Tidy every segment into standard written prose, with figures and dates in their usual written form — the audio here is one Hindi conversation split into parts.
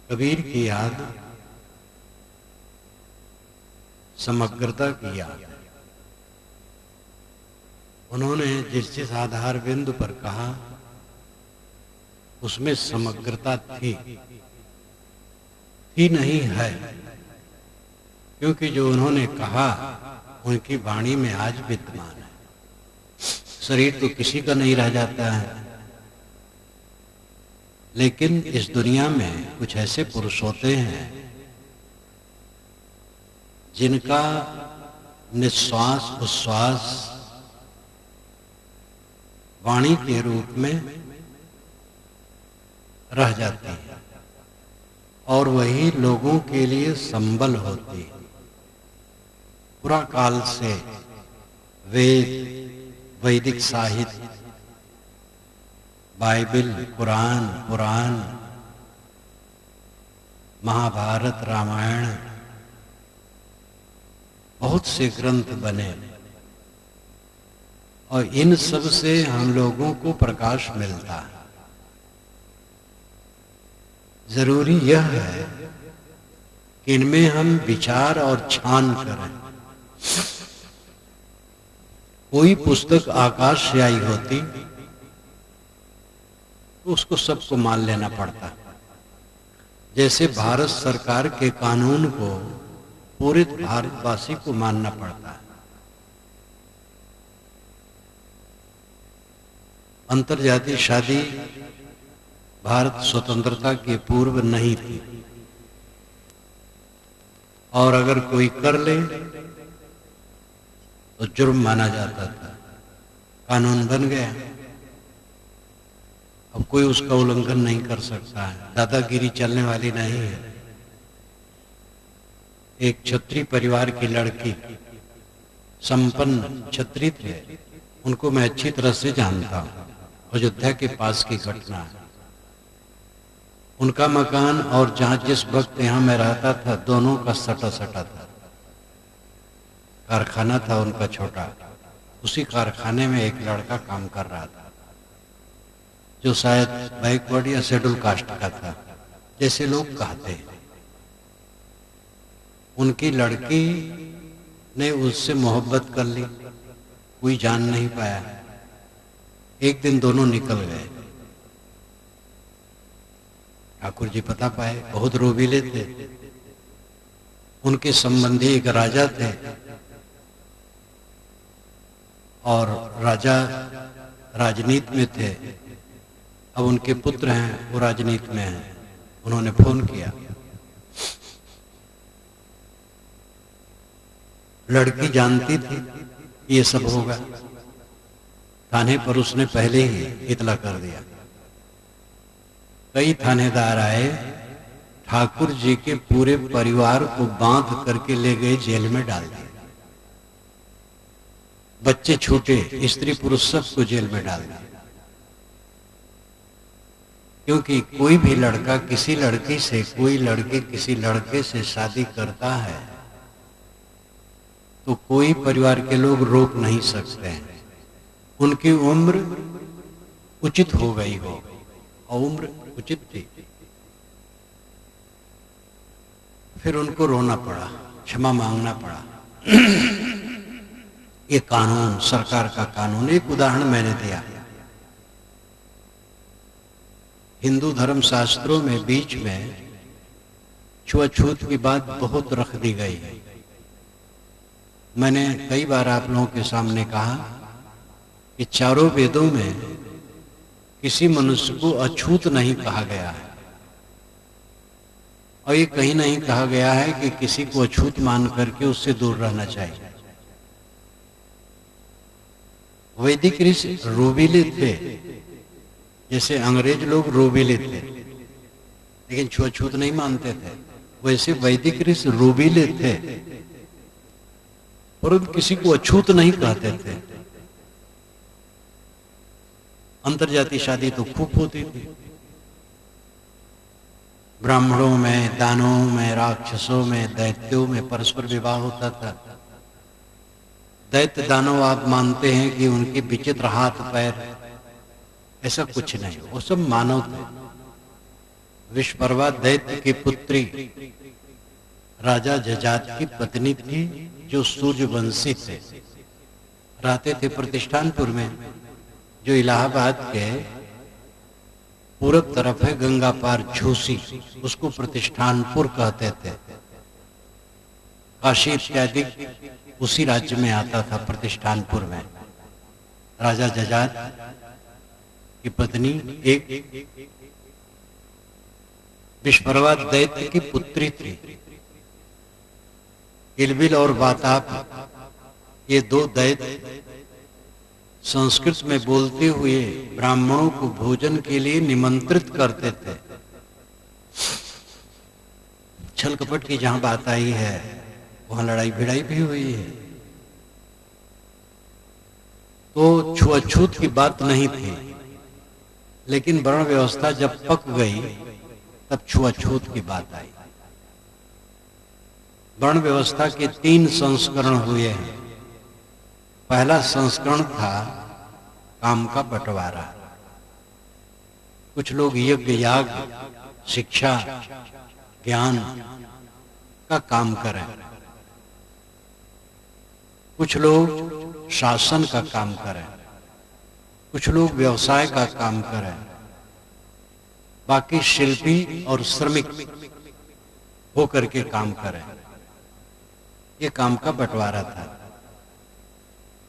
कबीर की याद समग्रता की याद है। उन्होंने जिस जिस आधार बिंदु पर कहा उसमें समग्रता थी नहीं है, क्योंकि जो उन्होंने कहा उनकी वाणी में आज विद्यमान है। शरीर तो किसी का नहीं रह जाता है, लेकिन इस दुनिया में कुछ ऐसे पुरुष होते हैं जिनका निश्वास उच्छ्वास वाणी के रूप में रह जाती है और वही लोगों के लिए संबल होती है। पूरा काल से वेद, वैदिक साहित्य, बाइबल, कुरान, पुराण, महाभारत, रामायण, बहुत से ग्रंथ बने और इन सब से हम लोगों को प्रकाश मिलता है। जरूरी यह है कि इनमें हम विचार और छान करें। कोई पुस्तक आकाश से आई होती तो उसको सबको मान लेना पड़ता, जैसे भारत सरकार के कानून को पूरे भारतवासी को मानना पड़ता है। अंतरजातीय शादी भारत स्वतंत्रता के पूर्व नहीं थी, और अगर कोई कर ले तो जुर्म माना जाता था। कानून बन गया, अब कोई उसका उल्लंघन नहीं कर सकता है। दादागिरी चलने वाली नहीं है। एक क्षत्रिय परिवार की लड़की, संपन्न क्षत्रिय थे, उनको मैं अच्छी तरह से जानता हूं। अयोध्या के पास की घटना है। उनका मकान और जहां जिस वक्त यहां मैं रहता था, दोनों का सटा सटा था। कारखाना था उनका छोटा, उसी कारखाने में एक लड़का काम कर रहा था जो शायद बैकवर्ड या शेड्यूल कास्ट का था, जैसे लोग कहते हैं। उनकी लड़की ने उससे मोहब्बत कर ली, कोई जान नहीं पाया। एक दिन दोनों निकल गए। ठाकुर जी पता पाए, बहुत रोबीले थे। उनके संबंधी एक राजा थे और राजा राजनीति में थे। अब उनके पुत्र हैं, वो राजनीति में हैं। उन्होंने फोन किया। लड़की जानती थी ये सब होगा, थाने पर उसने पहले ही इतला कर दिया। कई थानेदार आए, ठाकुर जी के पूरे परिवार को बांध करके ले गए, जेल में डाल दिया। बच्चे छूटे, स्त्री पुरुष सबको जेल में डाल दिया। क्योंकि कोई भी लड़का किसी लड़की से, कोई लड़की किसी लड़के से शादी करता है तो कोई परिवार के लोग रोक नहीं सकते हैं। उनकी उम्र उचित हो गई हो, और उम्र उचित थी। फिर उनको रोना पड़ा, क्षमा मांगना पड़ा। ये कानून, सरकार का कानून। एक उदाहरण मैंने दिया। हिंदू धर्म शास्त्रों में बीच में छुआछूत की बात बहुत रख दी गई है। मैंने कई बार आप लोगों के सामने कहा कि चारों वेदों में किसी मनुष्य को अछूत नहीं कहा गया है, और ये कहीं नहीं कहा गया है कि किसी को अछूत मान करके उससे दूर रहना चाहिए। वैदिक ऋषि रोबीले थे, जैसे अंग्रेज लोग रोबीले थे, लेकिन छुआछूत नहीं मानते थे। वैसे वैदिक ऋषि रोबीले थे, परंतु किसी को अछूत नहीं कहते थे। अंतरजातीय शादी तो खूब होती थी। ब्राह्मणों में, दानवों में, राक्षसों में, दैत्यों में परस्पर विवाह होता था। दैत्य दानव आप मानते हैं कि उनके विचित्र हाथ पैर, ऐसा कुछ नहीं, वो सब मानव थे। विश्वपर्वा दैत्य की पुत्री राजा जजात की पत्नी थी, जो सूर्यवंशी थे। रहते थे प्रतिष्ठानपुर में, जो इलाहाबाद के पूरब तरफ है, गंगा पार झूसी, उसको प्रतिष्ठानपुर कहते थे। काशी इत्यादि उसी राज्य में आता था, प्रतिष्ठानपुर में। राजा जजात की पत्नी एक विश्वपर्वा दैत्य की पुत्री थी। किलबिल और वाताप, ये दो दैत्य संस्कृत में बोलते हुए ब्राह्मणों को भोजन के लिए निमंत्रित करते थे। छल कपट की जहां बात आई है, वहां लड़ाई भिड़ाई भी हुई है। तो छुआछूत की बात नहीं थी, लेकिन वर्ण व्यवस्था जब पक गई तब छुआछूत की बात आई। वर्ण व्यवस्था के 3 संस्करण हुए हैं। पहला संस्करण था काम का बंटवारा। कुछ लोग यज्ञ याग, शिक्षा, ज्ञान का काम करें, कुछ लोग शासन का काम करें, कुछ लोग व्यवसाय का काम करें, बाकी शिल्पी और श्रमिक होकर के काम करें। ये काम का बंटवारा था।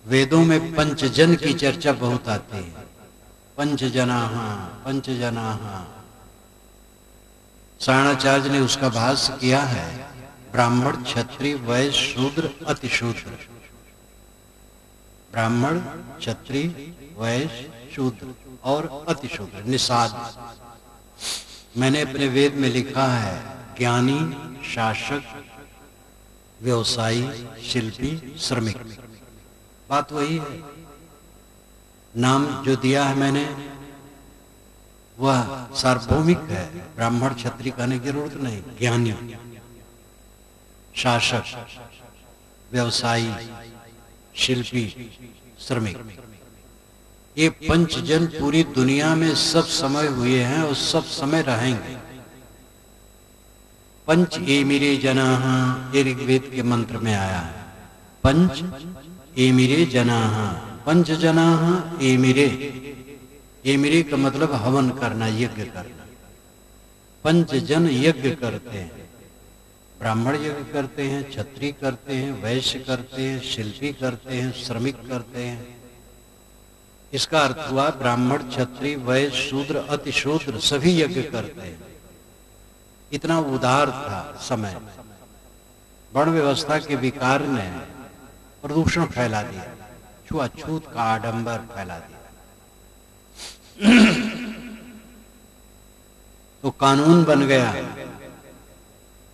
वेदों में पंचजन की चर्चा बहुत आती है। पंचजनाः पंचजनाः। सायणाचार्य ने उसका भाष्य किया है, ब्राह्मण, क्षत्रिय, वैश्य, शूद्र, अतिशूद्र। ब्राह्मण, क्षत्रिय, वैश्य, शूद्र और अतिशूद्र, निषाद। मैंने अपने वेद में लिखा है, ज्ञानी, शासक, व्यवसायी, शिल्पी, श्रमिक। बात वही है। नाम जो दिया है मैंने, वह सार्वभौमिक है। ब्राह्मण क्षत्रिय कहने की जरूरत नहीं। ज्ञानी, शासक, व्यवसायी, शिल्पी, श्रमिक, ये पंचजन पूरी दुनिया में सब समय हुए हैं और सब समय रहेंगे। पंच एमिरे जनाः, ये ऋग्वेद के मंत्र में आया है। पंच एमिरे जनाः, पंच जनाः एमिरे। एमिरे का मतलब हवन करना, यज्ञ करना। पंच जन यज्ञ करते हैं। ब्राह्मण यज्ञ करते हैं, क्षत्रिय करते हैं, वैश्य करते हैं, शिल्पी करते हैं, श्रमिक करते हैं। इसका अर्थ हुआ ब्राह्मण, क्षत्रिय, वैश्य, शूद्र, अतिशूद्र सभी यज्ञ करते हैं। इतना उदार था समय। वर्ण व्यवस्था के विकार ने प्रदूषण फैला दिया, छुआछूत का आडंबर फैला दिया। तो कानून बन गया।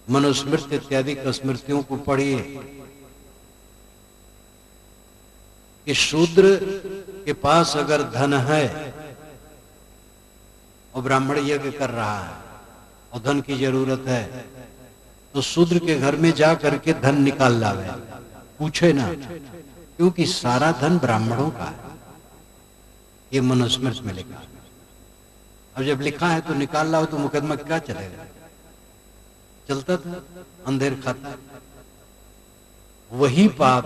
मनुस्मृति इत्यादि स्मृतियों को पढ़िए कि शूद्र के पास अगर धन है और ब्राह्मण यज्ञ कर रहा है और धन की जरूरत है, तो शूद्र के घर में जा करके धन निकाल लावे, पूछे ना, क्योंकि सारा धन ब्राह्मणों का है। ये मनुस्मृति में लिखा है। अब जब लिखा है तो निकाल लाओ, तो मुकदमा क्या चलेगा? चलता था, अंधेर खाता। वही पाप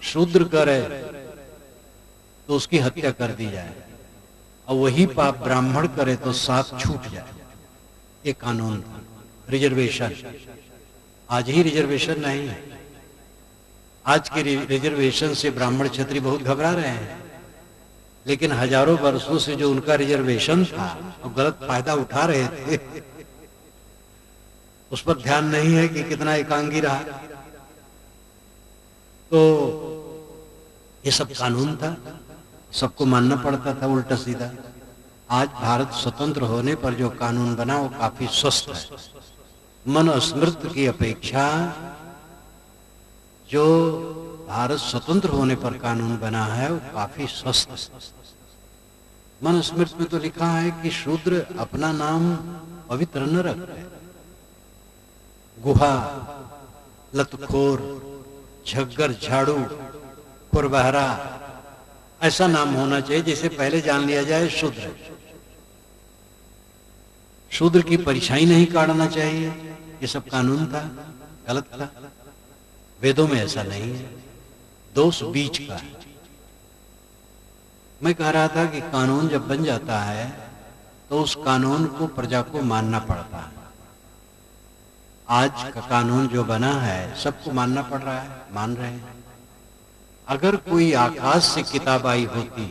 शूद्र करे तो उसकी हत्या कर दी जाए, और वही पाप ब्राह्मण करे तो साथ छूट जाए। ये कानून था। रिजर्वेशन, आज ही रिजर्वेशन नहीं है। आज के रिजर्वेशन से ब्राह्मण क्षत्रिय बहुत घबरा रहे हैं, लेकिन हजारों वर्षों से जो उनका रिजर्वेशन था वो गलत फायदा उठा रहे थे, उस पर ध्यान नहीं है कि कितना एकांगी रहा। तो ये सब कानून था, सबको मानना पड़ता था उल्टा सीधा। आज भारत स्वतंत्र होने पर जो कानून बना वो काफी स्वस्थ है। मनुस्मृति की अपेक्षा जो भारत स्वतंत्र होने पर कानून बना है वो काफी स्वस्थ है। मनुस्मृति में तो लिखा है कि शूद्र अपना नाम पवित्र न रखे। गुहा, लतखोर, झग्गर, झाड़ू, खुरबहरा, ऐसा नाम होना चाहिए जिसे पहले जान लिया जाए शूद्र। शूद्र की परछाई नहीं काटना चाहिए, ये सब कानून था, गलत था। वेदों में ऐसा नहीं है, दोष बीच का है। मैं कह रहा था कि कानून जब बन जाता है तो उस कानून को प्रजा को मानना पड़ता है। आज का कानून जो बना है सबको मानना पड़ रहा है, मान रहे हैं। अगर कोई आकाश से किताब आई होती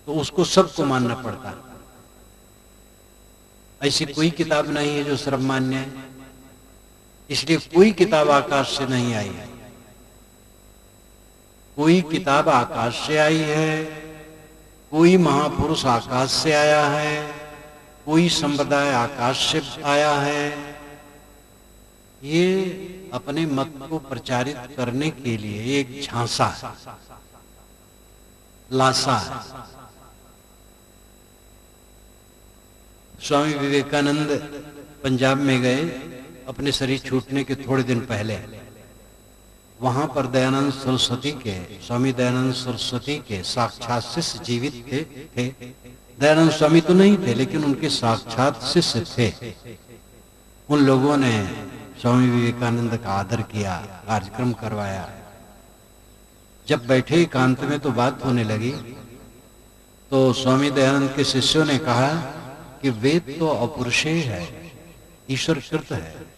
तो उसको सबको मानना पड़ता। ऐसी कोई किताब नहीं है जो सर्वमान्य है, इसलिए कोई किताब आकाश से नहीं आई है। कोई किताब आकाश से आई है, कोई महापुरुष आकाश से आया है, कोई संप्रदाय आकाश से आया है। ये अपने मत को प्रचारित करने के लिए एक झांसा है, लासा है। स्वामी विवेकानंद पंजाब में गए अपने शरीर छूटने के थोड़े दिन पहले। वहां पर दयानंद सरस्वती के, स्वामी दयानंद सरस्वती के साक्षात शिष्य जीवित थे। दयानंद स्वामी तो नहीं थे, लेकिन उनके साक्षात शिष्य थे। उन लोगों ने स्वामी विवेकानंद का आदर किया, कार्यक्रम करवाया। जब बैठे एकांत में तो बात होने लगी, तो स्वामी दयानंद के शिष्यों ने कहा कि वेद तो अपौरुषेय है, ईश्वर कृत है।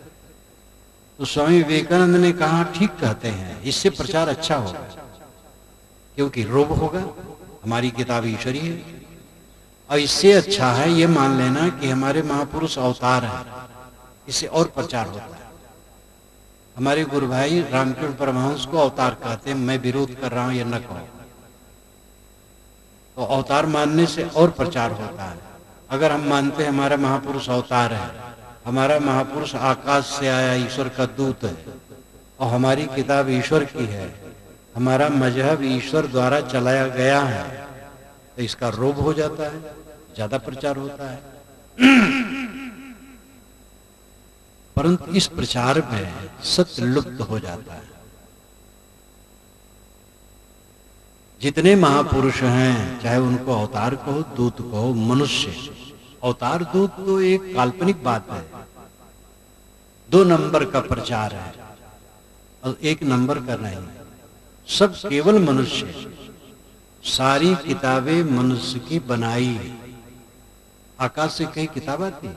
तो स्वामी विवेकानंद ने कहा ठीक कहते हैं, इससे प्रचार अच्छा होगा, क्योंकि रोग होगा, हमारी किताब ईश्वरी है। और इससे अच्छा है ये मान लेना कि हमारे महापुरुष अवतार हैं, इससे और प्रचार होता है। हमारे गुरु भाई रामकृष्ण परमहंस को अवतार कहते हैं, मैं विरोध कर रहा हूं ये न कहो। तो अवतार मानने से और प्रचार होता है। अगर हम मानते हैं हमारा महापुरुष अवतार है, हमारा महापुरुष आकाश से आया ईश्वर का दूत है, और हमारी किताब ईश्वर की है, हमारा मजहब ईश्वर द्वारा चलाया गया है, तो इसका रोब हो जाता है, ज्यादा प्रचार होता है। परंतु इस प्रचार में सत्य लुप्त हो जाता है। जितने महापुरुष हैं, चाहे उनको अवतार कहो, दूत कहो, मनुष्य, अवतार दूत तो एक काल्पनिक बात है, 2 नंबर का प्रचार है और 1 नंबर का नहीं। सब केवल मनुष्य, सारी किताबें मनुष्य की बनाई है। आकाश से कहीं किताब आती,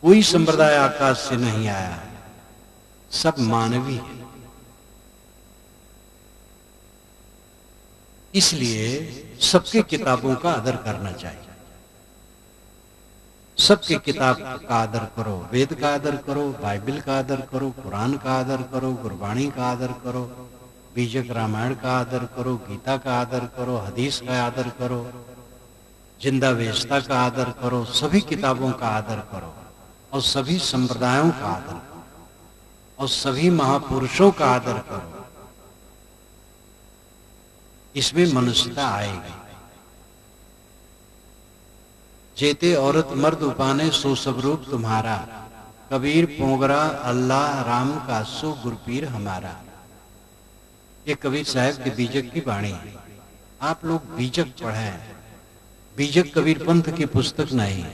कोई संप्रदाय आकाश से नहीं आया, सब मानवी है। इसलिए सबके किताबों का आदर करना चाहिए। सबके किताब का आदर करो, वेद का आदर करो, बाइबल का आदर करो, कुरान का आदर करो, गुरबाणी का आदर करो, बीजक रामायण का आदर करो, गीता का आदर करो, हदीस का आदर करो, जिंदा वेस्ता का आदर करो, सभी किताबों का आदर करो, और सभी संप्रदायों का आदर करो, और सभी महापुरुषों का आदर करो। इसमें मनुष्यता आएगी। जेते औरत मर्द उपाने सो सब रूप तुम्हारा, कबीर पोगरा अल्लाह राम का सो गुरपीर हमारा। ये कबीर साहब के बीजक की वाणी है। आप लोग बीजक पढ़ें, बीजक कबीर पंथ की पुस्तक नहीं,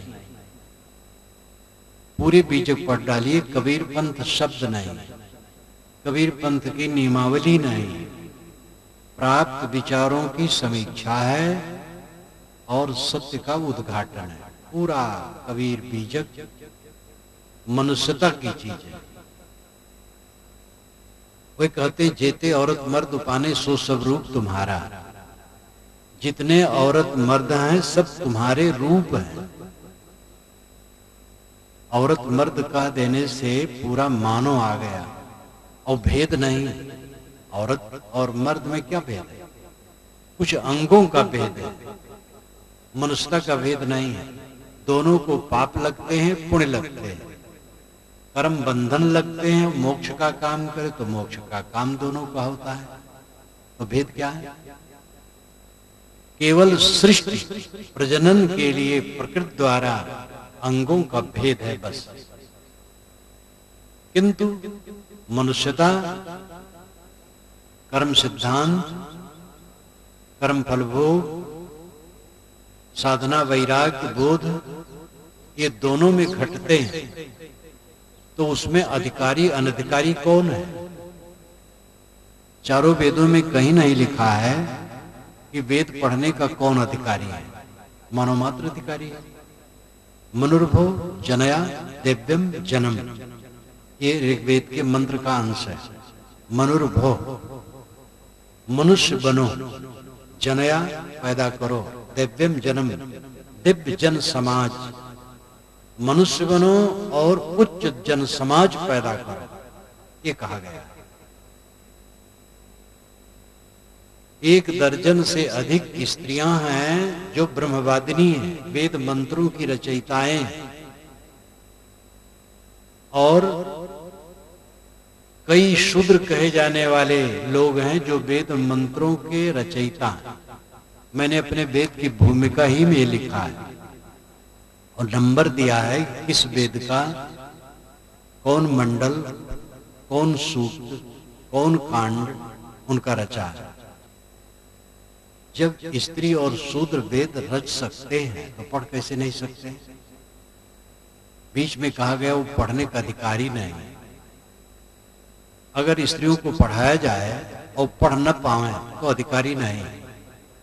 पूरे बीजक पढ़ डालिए। कबीर पंथ शब्द नहीं, कबीर पंथ की नियमावली नहीं, प्राप्त विचारों की समीक्षा है और सत्य का उद्घाटन है। पूरा कबीर बीजक मनुष्यता की चीज है। वे कहते जेते औरत मर्द उपाने सो सब रूप तुम्हारा। जितने औरत मर्द हैं सब तुम्हारे रूप हैं। औरत मर्द कह देने से पूरा मानो आ गया, और भेद नहीं। औरत और मर्द में क्या भेद है? कुछ अंगों का भेद है, मनुष्यता का भेद नहीं है। दोनों को पाप लगते हैं, पुण्य लगते हैं, कर्म बंधन लगते हैं। मोक्ष का काम करे तो मोक्ष का काम दोनों का होता है। तो भेद क्या है? केवल सृष्टि प्रजनन के लिए प्रकृति द्वारा अंगों का भेद है बस। किंतु मनुष्यता, कर्म सिद्धांत, कर्म फलभोग, साधना वैराग्य बोध ये दोनों में घटते हैं, तो उसमें अधिकारी अनधिकारी कौन है? चारों वेदों में कहीं नहीं लिखा है कि वेद पढ़ने का कौन अधिकारी है। मनोमात्र अधिकारी है। मनुर्भो जनया दिव्यम जन्म, ये ऋग्वेद के मंत्र का अंश है। मनुर्भो, मनुष्य बनो, जनया पैदा करो, दिव्यम जन्म, दिव्य जन समाज, मनुष्य बनो और उच्च जन समाज पैदा करो, ये कहा गया। 1 दर्जन से अधिक स्त्रियां हैं जो ब्रह्मवादिनी हैं, वेद मंत्रों की रचयिताएं हैं, और कई शूद्र कहे जाने वाले लोग हैं जो वेद मंत्रों के रचयिता हैं। मैंने अपने वेद की भूमिका ही में लिखा है और नंबर दिया है किस वेद का कौन मंडल, कौन सूक्त, कौन कांड उनका रचा है। जब स्त्री और शूद्र वेद रच सकते हैं तो पढ़ कैसे नहीं सकते? बीच में कहा गया वो पढ़ने का अधिकारी नहीं। अगर स्त्रियों को पढ़ाया जाए और पढ़ न पाए तो अधिकारी नहीं,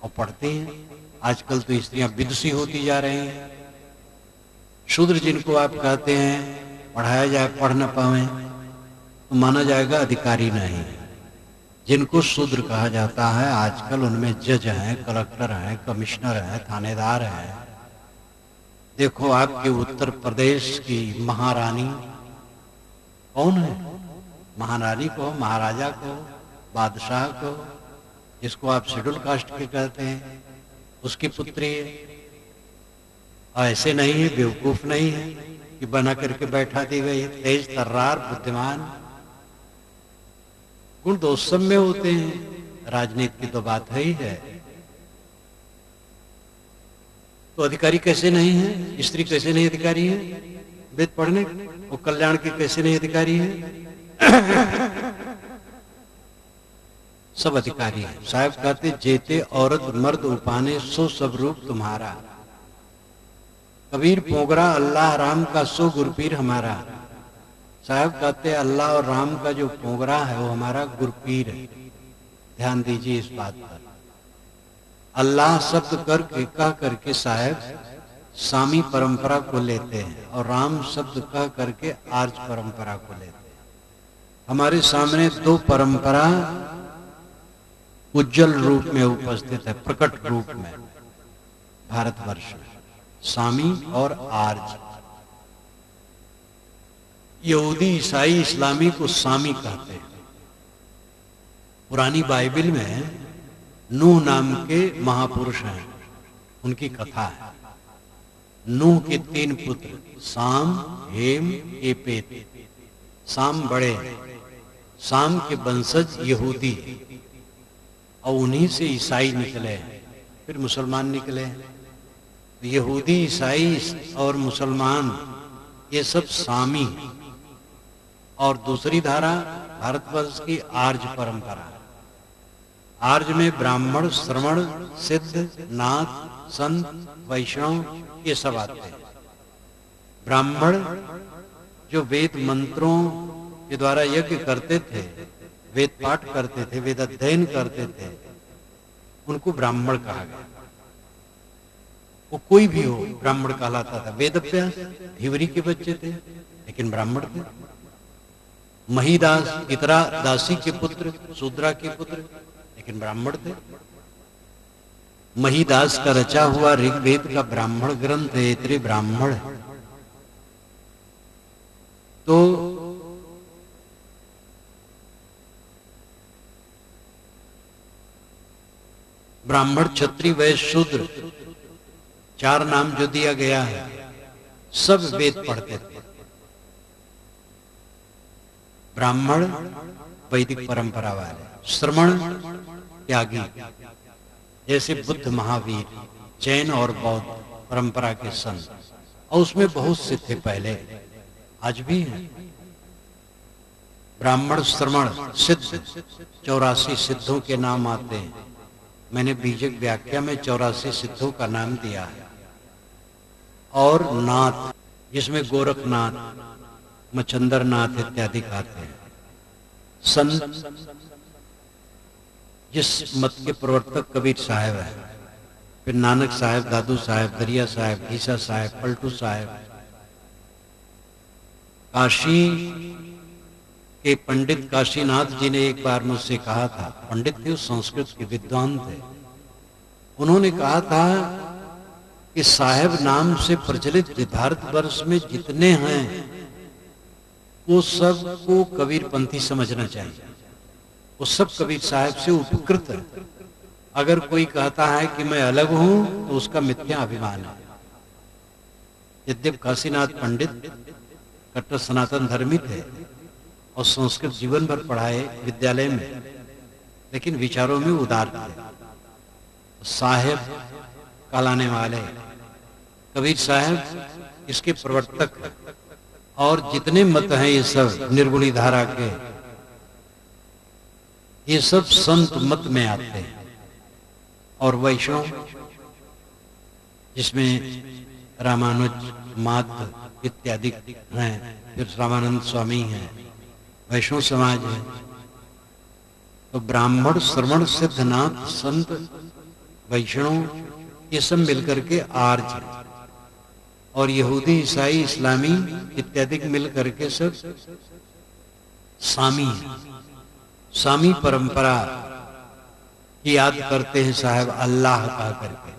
और पढ़ते हैं। आजकल तो स्त्रियां विदुषी होती जा रही हैं। शूद्र जिनको आप कहते हैं पढ़ाया जाए पढ़ न पाए तो माना जाएगा अधिकारी नहीं। जिनको शूद्र कहा जाता है आजकल उनमें जज हैं, कलेक्टर हैं, कमिश्नर हैं, थानेदार हैं। देखो आपके उत्तर प्रदेश की महारानी कौन है? महारानी को, महाराजा को, बादशाह को, जिसको आप शेड्यूल कास्ट के कहते हैं, उसकी पुत्री है। ऐसे नहीं है, बेवकूफ नहीं है कि बना करके बैठा दी गई है। तेज तर्रार बुद्धिमान गुण तो उस सब में होते हैं। राजनीति की तो बात है ही है। तो अधिकारी कैसे नहीं है? स्त्री कैसे नहीं अधिकारी है वेद पढ़ने? और कल्याण की कैसे नहीं अधिकारी है? सब अधिकारी है। साहब कहते जेते औरत मर्द उपाने सो सब रूप तुम्हारा। कबीर पोगरा अल्लाह राम का सो गुरपीर हमारा। साहब कहते अल्लाह और राम का जो पोगरा है वो हमारा गुरपीर है। ध्यान दीजिए इस बात पर। अल्लाह शब्द करके कह करके साहब सामी परंपरा को लेते हैं और राम शब्द कह करके आर्य परंपरा को लेते हैं। हमारे सामने 2 परंपरा उज्जवल रूप में उपस्थित है, प्रकट रूप में भारतवर्ष में, सामी और आर्य। यहूदी, ईसाई, इस्लामी को सामी कहते हैं। पुरानी बाइबल में नूह नाम के महापुरुष हैं, उनकी कथा है। नूह के 3 पुत्र साम, हेम, एपेत। साम बड़े, साम के वंशज यहूदी और उन्हीं से ईसाई निकले, फिर मुसलमान निकले। यहूदी, ईसाई और मुसलमान ये सब सामी। और दूसरी धारा भारतवर्ष की आर्य परंपरा। आर्य में ब्राह्मण, श्रवण, सिद्ध, नाथ, संत, वैष्णव ये सब आते हैं। ब्राह्मण जो वेद मंत्रों के द्वारा यज्ञ करते थे, वेद पाठ करते थे, वेद अध्ययन करते थे, उनको ब्राह्मण कहा गया। वो कोई भी हो ब्राह्मण कहलाता था। वेद अभ्यास धिवरी के बच्चे थे लेकिन ब्राह्मण थे। महिदास, इतरा दासी के पुत्र, शूद्रा के पुत्र, लेकिन ब्राह्मण थे। महिदास का रचा हुआ ऋग्वेद का ब्राह्मण ग्रंथ है, इतरे ब्राह्मण है। तो ब्राह्मण, क्षत्रिय, वैश्य, शूद्र 4 नाम जो दिया गया है, सब वेद पढ़ते थे। ब्राह्मण वैदिक परंपरा वाले, श्रमण त्यागी जैसे बुद्ध, महावीर, जैन और बौद्ध परंपरा के संत, और उसमें बहुत से थे पहले, आज भी हैं। ब्राह्मण, श्रमण, सिद्ध 84 सिद्धों के नाम आते हैं। मैंने बीजक व्याख्या में 84 सिद्धों का नाम दिया है। और नाथ, जिसमें गोरखनाथ, मचंद्रनाथ इत्यादि आते हैं। संत, जिस मत के प्रवर्तक कबीर साहब है, फिर नानक साहब, दादू साहब, दरिया साहब, ईसा साहब, पलटू साहब। काशी के पंडित काशीनाथ जी ने एक बार मुझसे कहा था, पंडित थे, उस संस्कृत के विद्वान थे, उन्होंने कहा था कि साहेब नाम से प्रचलित भारतवर्ष में जितने हैं वो सबको कबीरपंथी समझना चाहिए। वो सब कबीर साहब से उपकृत है। अगर कोई कहता है कि मैं अलग हूं तो उसका मिथ्या अभिमान है। यद्यप काशीनाथ पंडित कट्टर सनातन धर्मी थे और संस्कृत जीवन भर पढ़ाए विद्यालय में, लेकिन विचारों में उदार थे। साहेब कहलाने वाले कबीर साहब इसके प्रवर्तक हैं। और जितने मत हैं ये सब निर्गुणी धारा के, ये सब संत मत में आते हैं। और वैष्णव, जिसमें रामानुज, माध्व इत्यादि हैं, फिर रामानंद स्वामी हैं, वैष्णव समाज है। तो ब्राह्मण, श्रवण, सिद्धनाथ, संत, वैष्णव, ये सब मिलकर के आर्य है। और यहूदी, ईसाई, इस्लामी इत्यादि मिलकर के सब सामी है। सामी परंपरा की याद करते हैं साहब अल्लाह कह करके,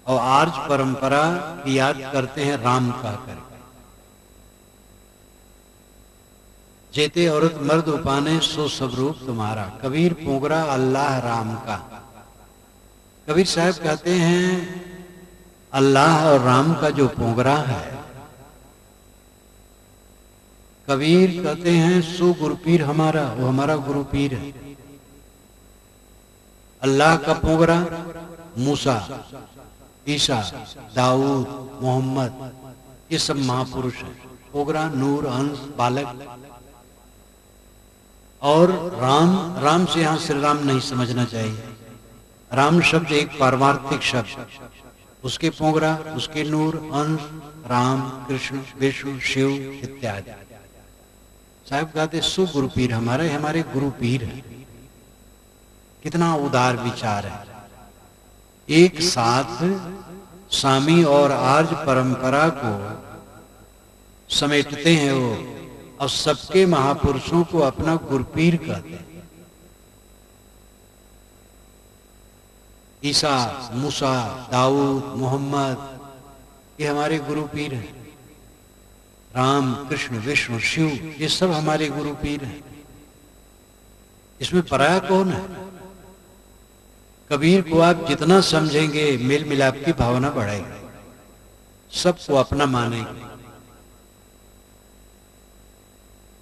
और आर्य परंपरा की याद करते हैं राम कह करके। जेते औरत मर्द उपाने सो सब रूप तुम्हारा, कबीर पोगरा अल्लाह राम का। कबीर साहब कहते हैं अल्लाह और राम का जो पोगरा है, कबीर कहते हैं सो गुरुपीर हमारा, वो हमारा गुरुपीर है। अल्लाह का पोगरा मूसा, ईसा, दाऊद, मोहम्मद, ये सब महापुरुष हैं। पोगरा नूर, अंश, बालक। और राम, राम से यहां श्री राम नहीं समझना चाहिए। राम शब्द एक पारमार्थिक शब्द, उसके पोगरा, उसके नूर, अंश, राम, कृष्ण, विष्णु, शिव इत्यादि। साहब कहते सो गुरु पीर हमारे, हमारे गुरु पीर है। कितना उदार विचार है। एक साथ सामी और आर्य परंपरा को समेटते हैं वो, और सबके महापुरुषों को अपना गुरुपीर कहते हैं। ईसा, मूसा, दाऊद, मोहम्मद, ये हमारे गुरु पीर हैं। राम, कृष्ण, विष्णु, शिव, ये सब हमारे गुरु पीर हैं। इसमें पराया कौन है? कबीर को आप जितना समझेंगे मेल मिलाप की भावना बढ़ेगी, सबको अपना मानेंगे।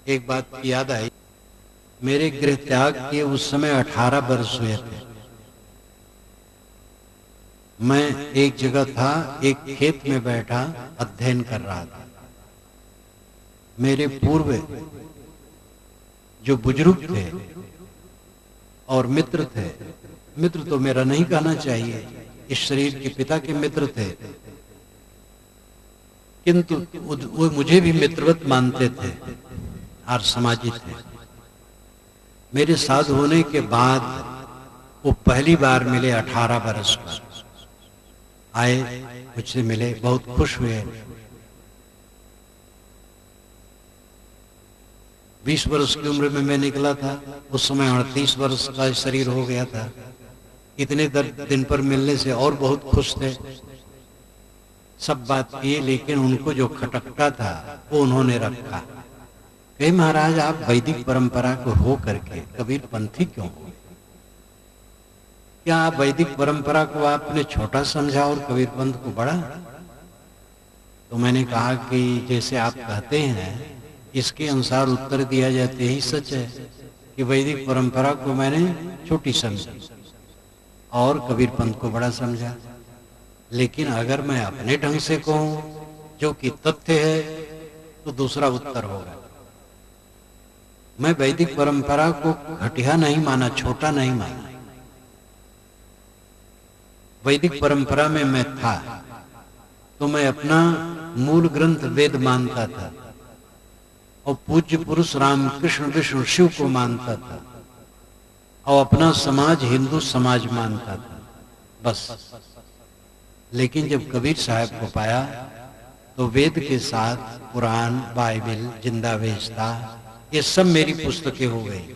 एक बात याद आई, मेरे गृह त्याग के उस समय 18 वर्ष हुए थे। मैं एक जगह था, एक खेत में बैठा अध्ययन कर रहा था। मेरे पूर्व जो बुजुर्ग थे और मित्र थे, मित्र तो मेरा नहीं कहना चाहिए, इस शरीर के पिता के मित्र थे, किंतु वो मुझे भी मित्रवत मानते थे और समाजी थे। मेरे साथ होने के बाद वो पहली बार मिले, 18 वर्ष पर आए, मुझसे मिले, बहुत खुश हुए। 20 वर्ष की उम्र में मैं निकला था, उस समय 38 वर्ष का शरीर हो गया था। इतने दिन पर मिलने से और बहुत खुश थे। सब बात किए, लेकिन उनको जो खटकता था वो उन्होंने रखा। कहे महाराज आप वैदिक परंपरा को हो करके कबीर पंथी क्यों हो? क्या आप वैदिक परंपरा को आपने छोटा समझा और कबीर पंथ को बड़ा? तो मैंने कहा कि जैसे आप कहते हैं इसके अनुसार उत्तर दिया जाते ही सच है कि वैदिक परंपरा को मैंने छोटी समझी और कबीर पंथ को बड़ा समझा। लेकिन अगर मैं अपने ढंग से कहूं जो कि तथ्य है तो दूसरा उत्तर होगा। मैं वैदिक परंपरा को घटिया नहीं माना, छोटा नहीं माना। वैदिक परंपरा में मैं था तो मैं अपना मूल ग्रंथ वेद मानता था और पूज्य पुरुष रामकृष्ण विष्णु शिव को मानता था और अपना समाज हिंदू समाज मानता था, बस। लेकिन जब कबीर साहब को पाया तो वेद के साथ कुरान, बाइबल, जिंदा वेस्ता, ये सब मेरी पुस्तकें हो गई।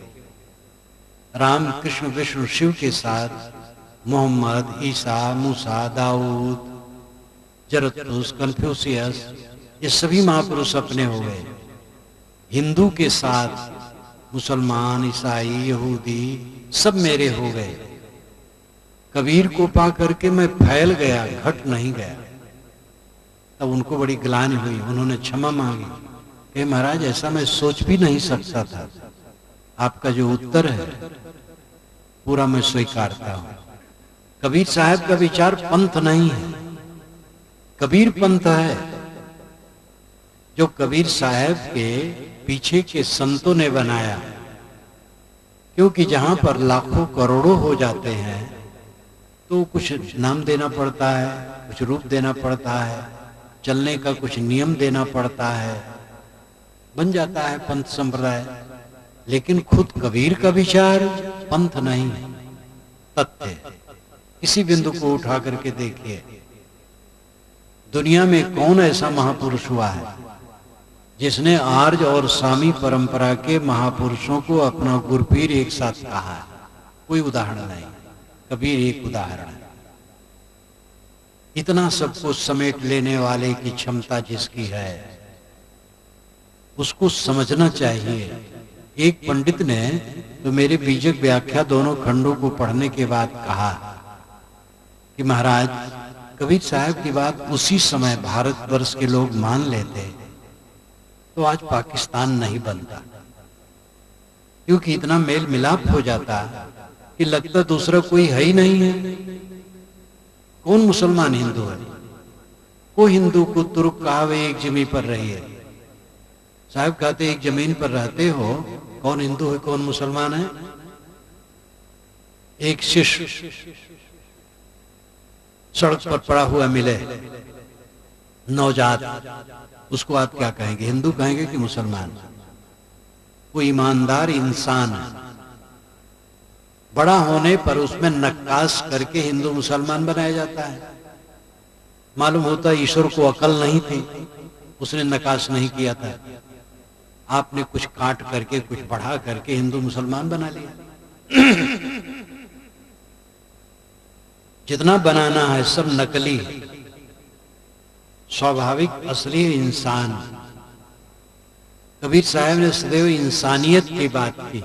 राम, कृष्ण, विष्णु, शिव के साथ मोहम्मद, ईसा, मूसा, दाऊद, जरतुस, कन्फ्यूशियस, ये सभी महापुरुष अपने हो गए। हिंदू के साथ मुसलमान, ईसाई, यहूदी सब मेरे हो गए। कबीर को पा करके मैं फैल गया, घट नहीं गया। तब उनको बड़ी ग्लानि हुई, उन्होंने क्षमा मांगी कि महाराज ऐसा मैं सोच भी नहीं सकता था। आपका जो उत्तर है पूरा मैं स्वीकारता हूं। कबीर साहब का विचार पंथ नहीं है, कबीर पंथ है। जो कबीर साहब के पीछे के संतों ने बनाया, क्योंकि जहां पर लाखों करोड़ों हो जाते हैं तो कुछ नाम देना पड़ता है, कुछ रूप देना पड़ता है, चलने का कुछ नियम देना पड़ता है, बन जाता है पंथ संप्रदाय। लेकिन खुद कबीर का विचार पंथ नहीं है, तथ्य। किसी बिंदु को उठा करके देखिए, दुनिया में कौन ऐसा महापुरुष हुआ है जिसने आर्य और सामी परंपरा के महापुरुषों को अपना गुरपीर एक साथ कहा है? कोई उदाहरण नहीं, कबीर एक उदाहरण है। इतना सबको समेट लेने वाले की क्षमता जिसकी है, उसको समझना चाहिए। एक पंडित ने तो मेरे बीजक व्याख्या दोनों खंडों को पढ़ने के बाद कहा कि महाराज कबीर साहब की बात उसी समय भारतवर्ष के लोग मान लेते तो आज पाकिस्तान नहीं बनता, क्योंकि इतना मेल मिलाप हो जाता कि लगता दूसरा कोई है ही नहीं है। कौन मुसलमान हिंदू है? को हिंदू को तुर्क कहावे एक जमीन पर रही है। साहब कहते एक जमीन पर रहते हो, कौन हिंदू है कौन मुसलमान है? एक शिष्य सड़क पर पड़ा हुआ मिले, नवजात, उसको आप क्या कहेंगे? हिंदू कहेंगे कि मुसलमान? वो ईमानदार इंसान है, बड़ा होने पर उसमें नक्काश करके हिंदू मुसलमान बनाया जाता है। मालूम होता है ईश्वर को अकल नहीं थी, उसने नक्काश नहीं किया था, आपने कुछ काट करके कुछ बढ़ा करके हिंदू मुसलमान बना लिया। जितना बनाना है सब नकली है, स्वाभाविक असली इंसान। कबीर साहब ने सदैव इंसानियत की बात की।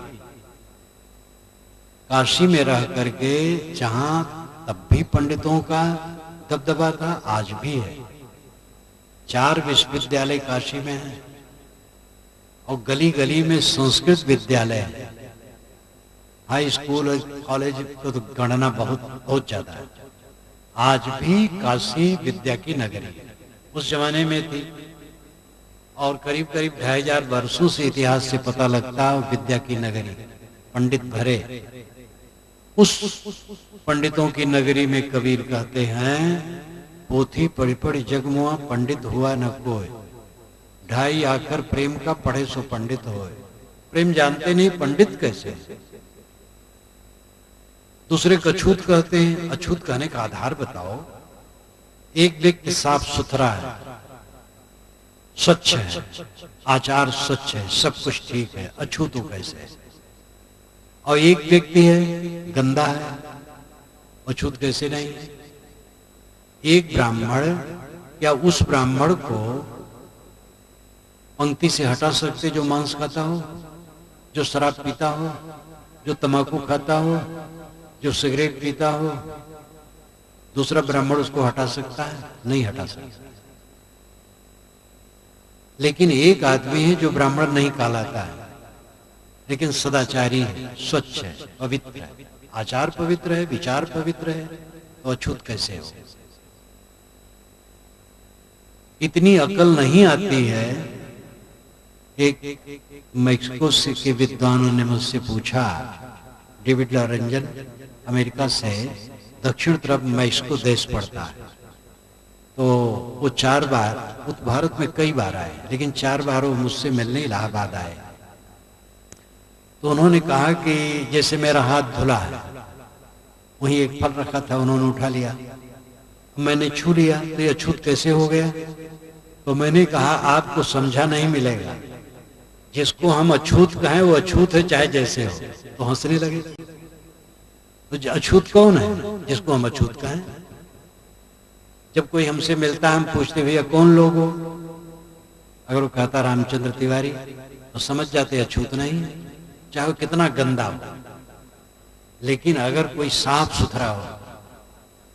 काशी में रह करके जहां तब भी पंडितों का दबदबा था, आज भी है। 4 विश्वविद्यालय काशी में है और गली गली में संस्कृत विद्यालय है। हाई स्कूल, कॉलेज तो गणना बहुत ज्यादा है। आज भी काशी विद्या की नगरी है, उस जमाने में थी। और करीब करीब 2500 वर्षों से इतिहास से पता लगता है विद्या की नगरी, पंडित भरे। उस पंडितों की नगरी में कबीर कहते हैं, पोथी पढ़ी पढ़ी जगमुआ, पंडित हुआ न कोई। ढाई आकर प्रेम का पढ़े सो पंडित होए। प्रेम जानते नहीं, पंडित कैसे? दूसरे को अछूत कहते हैं। अछूत कहने का आधार बताओ। एक व्यक्ति साफ सुथरा है, स्वच्छ है, आचार स्वच्छ है, सब कुछ ठीक है, अछूत कैसे है? और एक व्यक्ति है गंदा है, अछूत कैसे नहीं है? एक ब्राह्मण, क्या उस ब्राह्मण को पंक्ति से हटा सकते जो मांस खाता हो, जो शराब पीता हो, जो तंबाकू खाता हो, जो सिगरेट पीता हो? दूसरा ब्राह्मण उसको हटा सकता है? नहीं हटा सकता। लेकिन एक आदमी है जो ब्राह्मण नहीं कहलाता है, लेकिन सदाचारी है, स्वच्छ है, पवित्र है, आचार पवित्र है, विचार पवित्र है, तो अछूत कैसे हो? इतनी अकल नहीं आती है। एक मैक्सिको से के विद्वानों ने मुझसे पूछा, डेविड लॉरेंजन अमेरिका से, दक्षिण तरफ मैक्सिको देश पड़ता है। तो वो 4 बार, वो भारत में कई बार आए, लेकिन 4 बार वो मुझसे मिलने इलाहाबाद आए। तो उन्होंने कहा कि जैसे मेरा हाथ धुला है, वहीं एक फल रखा था, उन्होंने उठा लिया, मैंने छू लिया, तो ये अछूत कैसे हो गया? तो मैंने कहा आपको समझा नहीं मिलेगा, जिसको हम अछूत कहें वो अछूत है चाहे जैसे हो। तो हंसने लगे। तो अछूत कौन है जिसको हम अछूत कहें? जब कोई हमसे मिलता है, हम पूछते भैया कौन लोग हो? अगर वो कहता रामचंद्र तिवारी, तो समझ जाते अछूत नहीं है, चाहे वो कितना गंदा हो। लेकिन अगर कोई साफ सुथरा हो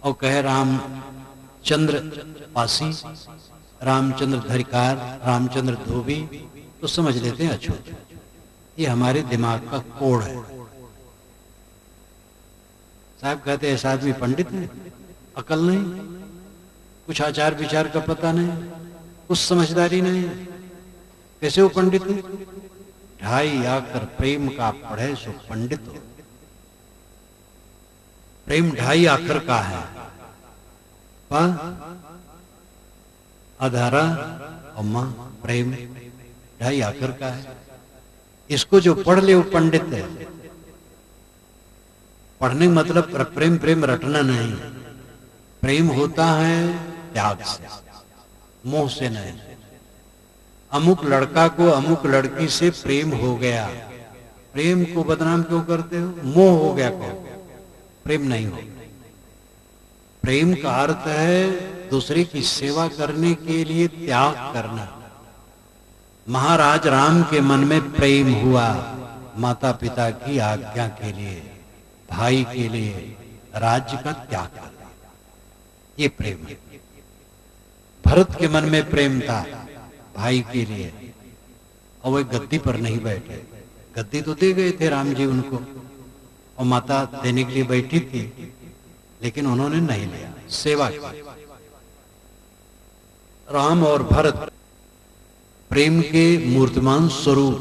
और कहे रामचंद्र पासी, रामचंद्र धरिकार, रामचंद्र धोबी, तो समझ लेते हैं अछूत। ये हमारे दिमाग का कोड है। साहब कहते ऐसा आदमी पंडित है, अकल नहीं, कुछ आचार विचार का पता नहीं, कुछ समझदारी नहीं, कैसे वो पंडित है? ढाई आकर प्रेम का पढ़े सो पंडित हो। प्रेम ढाई आखर का है, अधारा और मां प्रेम ढाई आखर का है। इसको जो पढ़ ले वो पंडित है। पढ़ने मतलब प्रेम प्रेम रटना नहीं, प्रेम होता है त्याग से, मोह से नहीं। अमुक लड़का को अमुक लड़की से प्रेम हो गया, प्रेम को बदनाम क्यों करते हो? मोह हो गया कहो, प्रेम नहीं हो। प्रेम का अर्थ है दूसरे की सेवा करने के लिए त्याग करना। महाराज राम के मन में प्रेम हुआ माता पिता की आज्ञा के लिए, भाई के लिए राज्य का त्याग करना, ये प्रेम है। भरत के मन में प्रेम था भाई के लिए, और वे गद्दी पर नहीं बैठे। गद्दी तो दे गए थे राम जी उनको, और माता देने के लिए बैठी थी, लेकिन उन्होंने नहीं लिया, सेवा की। राम और भरत प्रेम के मूर्तिमान स्वरूप,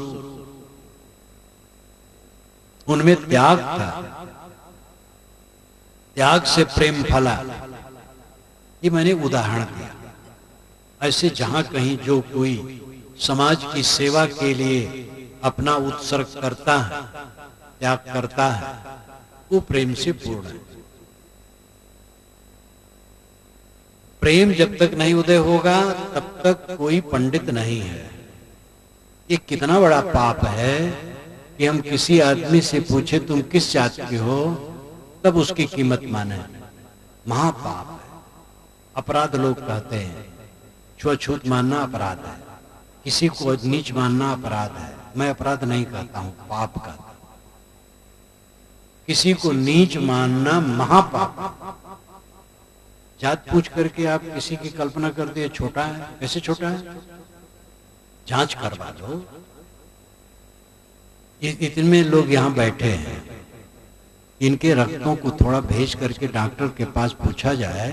उनमें त्याग था, त्याग से प्रेम फला। ये मैंने उदाहरण दिया। ऐसे जहां कहीं जो कोई समाज की सेवा के लिए अपना उत्सर्ग करता है, त्याग करता है, वो प्रेम से पूर्ण है। प्रेम जब तक नहीं उदय होगा तब तक कोई पंडित नहीं है। ये कितना बड़ा पाप है कि हम किसी आदमी से पूछे तुम किस जात के हो, तब उसकी कीमत माने। महापाप है, अपराध। लोग कहते हैं छुआछूत मानना अपराध है, किसी को नीच मानना अपराध है। मैं अपराध नहीं कहता हूं, पाप कहता हूं। किसी को नीच मानना महापाप। जात पूछ करके आप किसी की कल्पना करते हैं छोटा है, कैसे छोटा है? जांच करवा दो। इतने लोग यहाँ बैठे हैं, इनके रक्तों को थोड़ा भेज करके डॉक्टर के पास पूछा जाए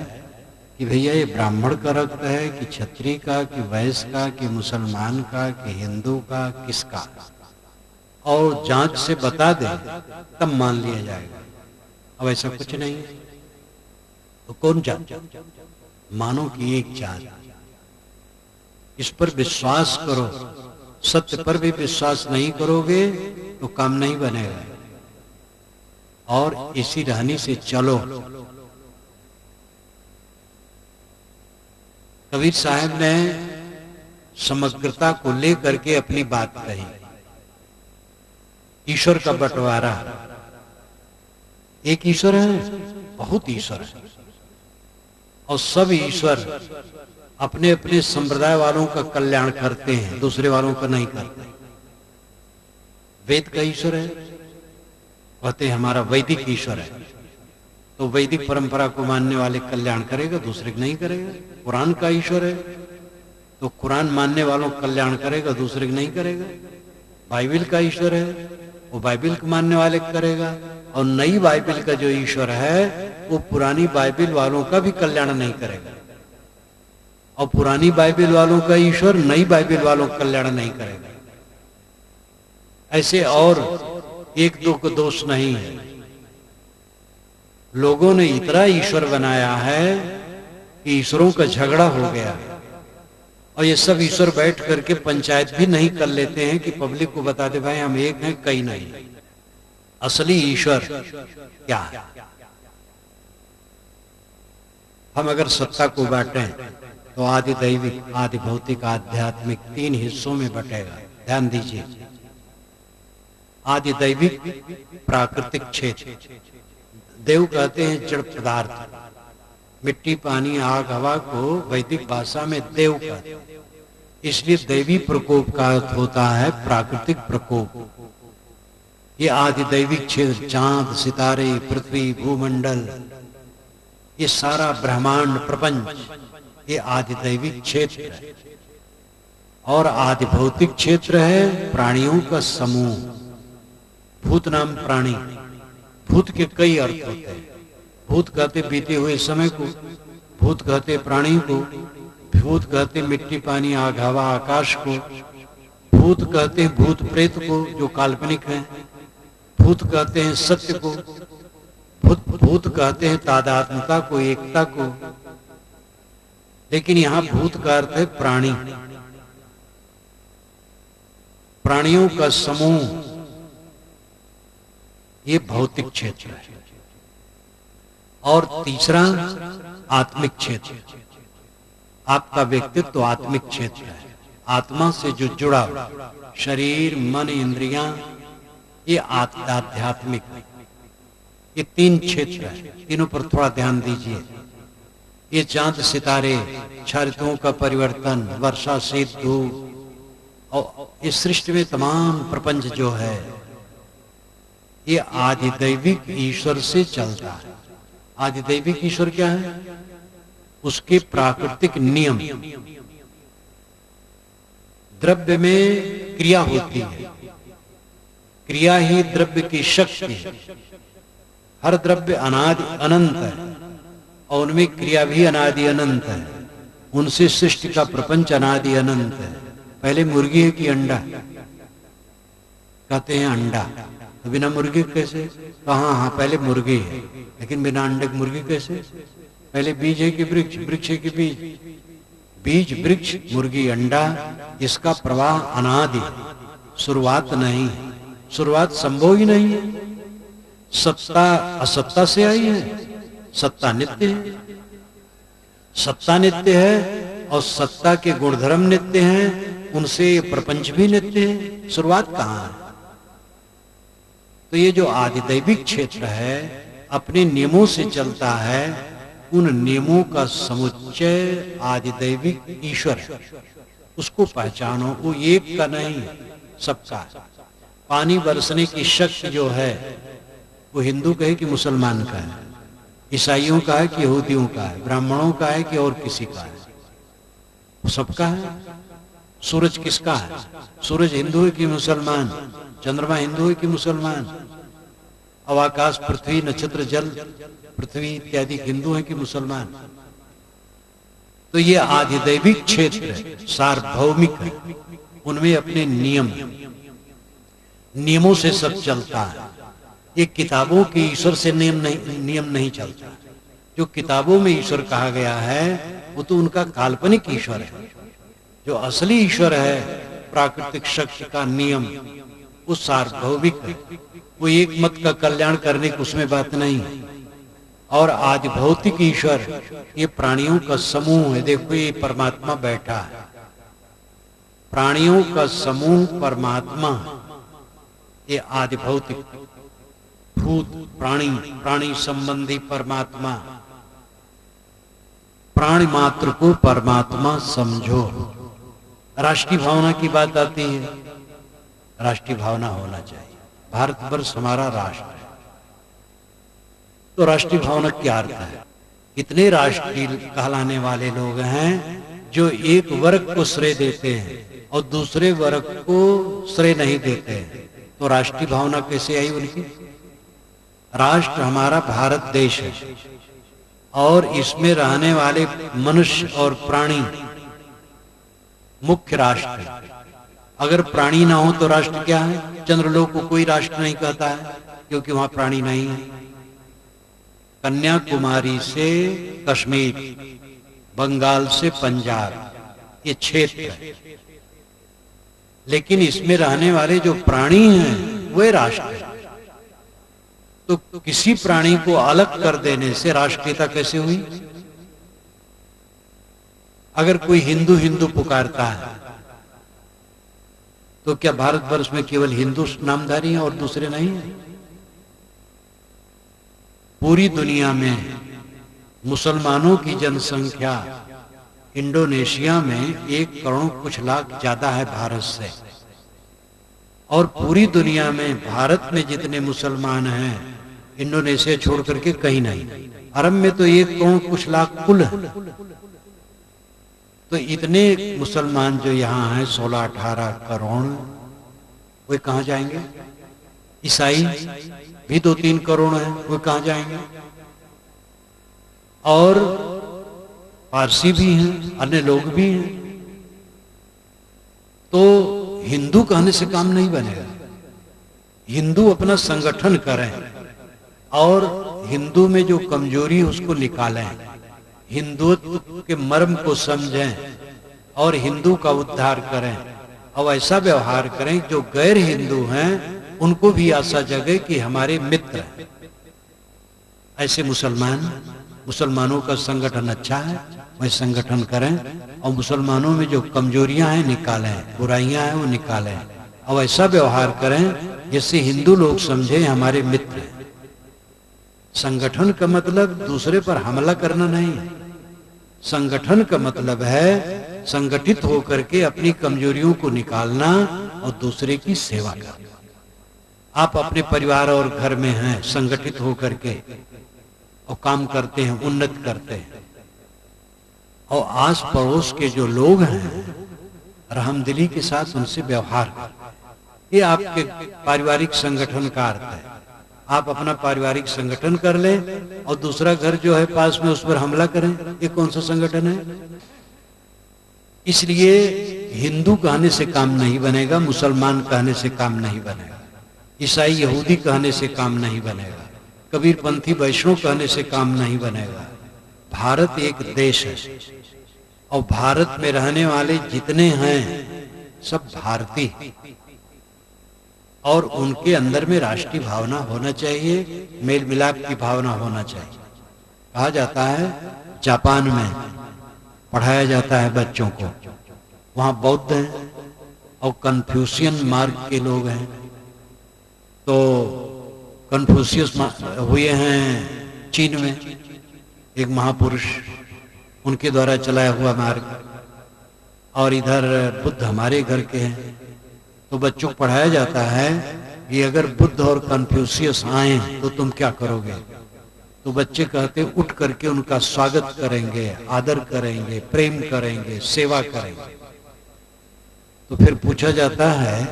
कि भैया ये ब्राह्मण का रक्त है कि क्षत्रिय का कि वैश्य का कि मुसलमान का कि हिंदू का, किसका, और जांच से बता दे तब मान लिया जाएगा। अब ऐसा कुछ नहीं है, तो कौन जांच? मानो कि एक जांच। इस पर विश्वास करो। सत्य पर भी विश्वास नहीं करोगे तो काम नहीं बनेगा, और इसी रहनी से चलो। कबीर साहब ने समग्रता को लेकर के अपनी बात कही। ईश्वर का बंटवारा, एक ईश्वर है, बहुत ईश्वर है, और सब ईश्वर अपने अपने संप्रदाय वालों का कल्याण करते हैं, दूसरे वालों का नहीं करते। वेद का ईश्वर है, कहते हैं हमारा वैदिक ईश्वर है, तो वैदिक परंपरा को मानने वाले कल्याण करेगा, दूसरे को नहीं करेगा। कुरान का ईश्वर है, तो कुरान मानने वालों को कल्याण करेगा, दूसरे को नहीं करेगा। बाइबिल का ईश्वर है, वो बाइबिल को मानने वाले करेगा, और नई बाइबिल का जो ईश्वर है वो पुरानी बाइबिल वालों का भी कल्याण नहीं करेगा, और पुरानी बाइबिल वालों का ईश्वर नई बाइबिल वालों का कल्याण नहीं करेगा। ऐसे और एक दो को दोष नहीं है। लोगों ने इतना ईश्वर बनाया है कि ईश्वरों का झगड़ा हो गया, और ये सब ईश्वर बैठ करके पंचायत भी नहीं कर लेते हैं कि पब्लिक को बता दे भाई हम एक हैं कई नहीं। असली ईश्वर क्या है? हम अगर सत्ता को बांटें तो आदि दैविक, आदि भौतिक, आध्यात्मिक 3 हिस्सों में बटेगा। ध्यान दीजिए। आदि दैविक प्राकृतिक क्षेत्र, देव कहते हैं जड़ पदार्थ, मिट्टी, पानी, आग, हवा को वैदिक भाषा में देव कहते हैं। इसलिए दैवी प्रकोप का अर्थ होता है प्राकृतिक प्रकोप। ये आदि दैविक क्षेत्र, चांद, सितारे, पृथ्वी, भूमंडल, ये सारा ब्रह्मांड प्रपंच, ये आदि दैविक क्षेत्र है। और आदि भौतिक क्षेत्र है प्राणियों का समूह। भूत नाम प्राणी। भूत के कई अर्थ होते हैं। भूत कहते बीते हुए समय को, भूत कहते प्राणी को, भूत कहते मिट्टी, पानी, आग, हवा, आकाश को, भूत कहते भूत प्रेत को जो काल्पनिक है, भूत कहते हैं सत्य को, भूत कहते हैं तादात्म्यता को, एकता को। लेकिन यहां भूत का अर्थ है प्राणी, प्राणियों का समूह, ये भौतिक क्षेत्र है। और तीसरा आत्मिक क्षेत्र, आपका व्यक्तित्व आत्मिक क्षेत्र है। आत्मा से जो जुड़ा शरीर, मन, इंद्रियां, ये आध्यात्मिक है। ये 3 क्षेत्र है। तीनों पर थोड़ा ध्यान दीजिए। ये चांद, सितारे, 6 ऋतुओं का परिवर्तन, वर्षा, शीत, धूप, और इस सृष्टि में तमाम प्रपंच जो है ये आदि दैविक ईश्वर से चलता है। आदि दैविक ईश्वर क्या है? उसके प्राकृतिक नियम। द्रव्य में क्रिया होती है, क्रिया ही द्रव्य की शक्ति है। हर द्रव्य अनादि अनंत है और उनमें क्रिया भी अनादि अनंत है। उनसे सृष्टि का प्रपंच अनादि अनंत है। पहले मुर्गी है कि अंडा? कहते हैं अंडा। तो बिना मुर्गी कैसे? कहाँ? हाँ, पहले मुर्गी है, लेकिन बिना अंडे की मुर्गी कैसे? पहले बीज है कि वृक्ष? वृक्ष है कि बीज? बीज, वृक्ष, मुर्गी, अंडा। इसका प्रवाह अनादि, शुरुआत नहीं है। शुरुआत संभव ही नहीं है। सत्ता असत्ता से आई है, सत्ता नित्य है। सत्ता नित्य है और सत्ता के गुणधर्म नित्य हैं, उनसे प्रपंच भी नित्य है। शुरुआत कहाँ है? तो ये जो आदिदैविक क्षेत्र है अपने नियमों से चलता है। उन नियमों का समुच्चय आदिदैविक ईश्वर है। उसको पहचानो। वो एक का नहीं, सबका है। पानी बरसने की शक्ति जो है वो हिंदू का है कि मुसलमान का है? ईसाइयों का है कि यहूदियों का है? ब्राह्मणों का है कि और किसी का है? वो सबका है। सूरज किसका है? सूरज हिंदू है कि मुसलमान? चंद्रमा हिंदू है कि मुसलमान? अब आकाश, पृथ्वी, नक्षत्र, जल, पृथ्वी इत्यादि हिंदू है कि मुसलमान? तो ये आदिदैविक क्षेत्र है, सार्वभौमिक है। उनमें अपने नियम, नियमों से सब चलता है। ये किताबों के ईश्वर से नियम नहीं चलता। जो किताबों में ईश्वर कहा गया है वो तो उनका काल्पनिक ईश्वर है। जो असली ईश्वर है प्राकृतिक शक्ति का नियम, वो सार्वभौमिक है। वो एक मत का कल्याण करने की उसमें बात नहीं। और आदि भौतिक ईश्वर ये प्राणियों का समूह है। देखो ये परमात्मा बैठा है, प्राणियों का समूह परमात्मा। ये आदि भौतिक भूत, प्राणी, प्राणी संबंधी परमात्मा। प्राणी मात्र को परमात्मा समझो। राष्ट्रीय भावना की बात आती है, राष्ट्रीय भावना होना चाहिए। भारतवर्ष हमारा राष्ट्र है, तो राष्ट्रीय भावना क्या अर्थ है? इतने राष्ट्रीय कहलाने वाले लोग हैं जो एक वर्ग को श्रेय देते हैं और दूसरे वर्ग को श्रेय नहीं देते हैं। तो राष्ट्रीय भावना कैसे आई उनकी? राष्ट्र हमारा भारत देश है और इसमें रहने वाले मनुष्य और प्राणी मुख्य राष्ट्र है। अगर प्राणी ना हो तो राष्ट्र क्या है? चंद्रलोक को कोई राष्ट्र नहीं कहता है क्योंकि वहां प्राणी नहीं है। कन्याकुमारी से कश्मीर, बंगाल से पंजाब, ये क्षेत्र है। लेकिन इसमें रहने वाले जो प्राणी हैं वे राष्ट्र हैं। तो किसी प्राणी को अलग कर देने से राष्ट्रीयता कैसे हुई? अगर कोई हिंदू हिंदू पुकारता है तो क्या भारतवर्ष में केवल हिंदू नामधारी हैं और दूसरे नहीं हैं? पूरी दुनिया में मुसलमानों की जनसंख्या इंडोनेशिया में 1 करोड़ कुछ लाख ज्यादा है भारत से, और पूरी दुनिया में भारत में जितने मुसलमान हैं इंडोनेशिया छोड़ करके कहीं नहीं। अरब में तो 1 करोड़ कुछ लाख कुल है। तो इतने मुसलमान जो यहाँ हैं 16-18 करोड़, वे कहाँ जाएंगे? ईसाई भी 2-3 करोड़ हैं, वे कहाँ जाएंगे? और पारसी भी हैं, अन्य लोग भी हैं। तो हिंदू कहने से काम नहीं बनेगा। हिंदू अपना संगठन करें और हिंदू में जो कमजोरी है उसको निकालें, हिंदुत्व के मर्म को समझें और हिंदू का उद्धार करें, और ऐसा व्यवहार करें जो गैर हिंदू हैं उनको भी आशा जगे कि हमारे मित्र हैं। ऐसे मुसलमानों का संगठन अच्छा है, वह संगठन करें और मुसलमानों में जो कमजोरियां हैं निकालें, बुराइयां हैं वो निकालें, और ऐसा व्यवहार करें जिससे हिंदू लोग समझे हमारे मित्र हैं। संगठन का मतलब दूसरे पर हमला करना नहीं है। संगठन का मतलब है संगठित होकर के अपनी कमजोरियों को निकालना और दूसरे की सेवा करना। आप अपने परिवार और घर में हैं, संगठित होकर के और काम करते हैं, उन्नत करते हैं, और आस पड़ोस के जो लोग हैं रहमदिली के साथ उनसे व्यवहार करें। ये आपके पारिवारिक संगठन का अर्थ है। आप अपना पारिवारिक संगठन कर लें और दूसरा घर जो है पास में उस पर हमला करें, ये कौन सा संगठन है? इसलिए हिंदू कहने से काम नहीं बनेगा, मुसलमान कहने से काम नहीं बनेगा, ईसाई यहूदी कहने से काम नहीं बनेगा, कबीरपंथी वैष्णव कहने से काम नहीं बनेगा। भारत एक देश है और भारत में रहने वाले जितने हैं सब भारतीय, और उनके अंदर में राष्ट्रीय भावना होना चाहिए, मेल मिलाप की भावना होना चाहिए। कहा जाता है जापान में पढ़ाया जाता है बच्चों को, वहां बौद्ध हैं और कन्फ्यूशियन मार्ग के लोग हैं। तो कन्फ्यूशियस हुए हैं चीन में, एक महापुरुष, उनके द्वारा चलाया हुआ मार्ग, और इधर बुद्ध हमारे घर के हैं। तो बच्चों को पढ़ाया जाता है कि अगर बुद्ध और कन्फ्यूशियस आए तो तुम क्या करोगे? तो बच्चे कहते उठ करके उनका स्वागत करेंगे, आदर करेंगे, प्रेम करेंगे, सेवा करेंगे। तो फिर पूछा जाता है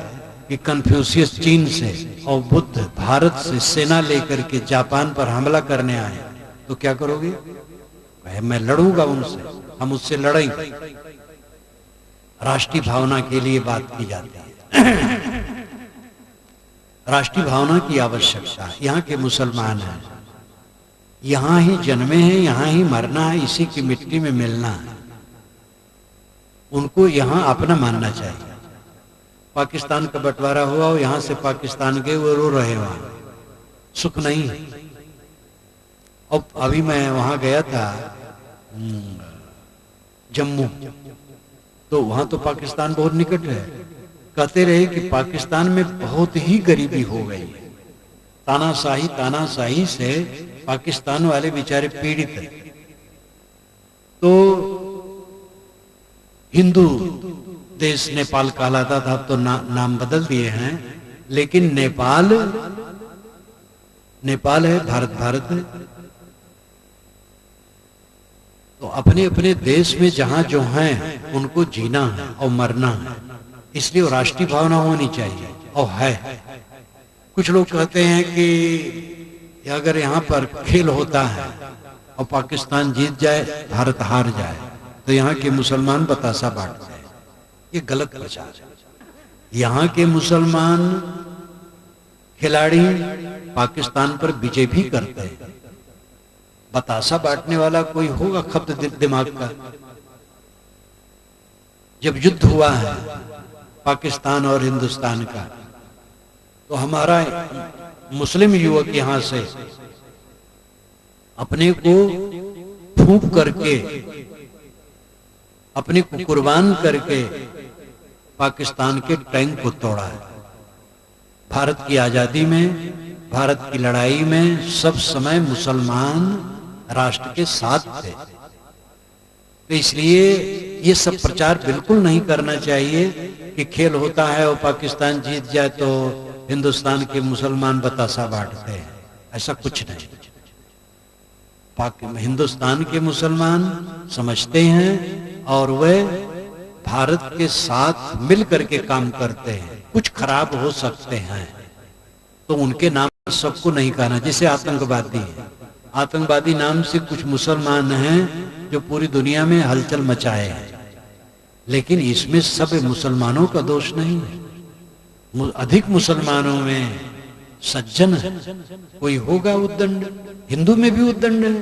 कि कन्फ्यूशियस चीन से और बुद्ध भारत से सेना लेकर के जापान पर हमला करने आए तो क्या करोगे? मैं लड़ूंगा उनसे, हम उससे लड़ेंगे। राष्ट्रीय भावना के लिए बात की जाती है। राष्ट्रीय भावना की आवश्यकता है। यहाँ के मुसलमान हैं, यहाँ ही जन्मे हैं, यहाँ ही मरना है, इसी की मिट्टी में मिलना है, उनको यहाँ अपना मानना चाहिए। पाकिस्तान का बंटवारा हुआ और यहाँ से पाकिस्तान गए, वो रो रहे, वहां सुख नहीं। और अभी मैं वहां गया था जम्मू, तो वहां तो पाकिस्तान बहुत निकट है। कहते रहे कि पाकिस्तान में बहुत ही गरीबी हो गई है, तानाशाही से पाकिस्तान वाले बेचारे पीड़ित हैं। तो हिंदू देश नेपाल कहलाता था, अब तो नाम बदल दिए हैं, लेकिन नेपाल है, भारत है। तो अपने अपने देश में जहां जो हैं उनको जीना है और मरना है, इसलिए राष्ट्रीय भावना होनी चाहिए, और है। कुछ लोग कहते हैं कि अगर यहाँ पर खेल होता है और पाकिस्तान जीत जाए, भारत हार जाए, तो यहाँ के मुसलमान बतासा बांटते हैं। ये गलत प्रचार है। यहाँ के मुसलमान खिलाड़ी पाकिस्तान पर विजय भी करते हैं, बतासा बांटने वाला कोई होगा खब्त दिमाग का। जब युद्ध हुआ है पाकिस्तान और हिंदुस्तान का, तो हमारा मुस्लिम युवक यहां से अपने को फूंक करके, अपने को कुर्बान करके पाकिस्तान के टैंक को तोड़ा है। भारत की आजादी में, भारत की लड़ाई में सब समय मुसलमान राष्ट्र के साथ थे। तो इसलिए ये सब प्रचार बिल्कुल नहीं करना चाहिए कि खेल होता है और पाकिस्तान जीत जाए तो हिंदुस्तान के मुसलमान बतासा बांटते हैं। ऐसा कुछ नहीं। हिंदुस्तान के मुसलमान समझते हैं और वे भारत के साथ मिलकर के काम करते हैं। कुछ खराब हो सकते हैं तो उनके नाम सबको नहीं कहना। जैसे आतंकवादी है, आतंकवादी नाम से कुछ मुसलमान हैं जो पूरी दुनिया में हलचल मचाए हैं, लेकिन इसमें सब मुसलमानों का दोष नहीं है। अधिक मुसलमानों में सज्जन है, कोई होगा उद्दंड। हिंदू में भी उद्दंड है।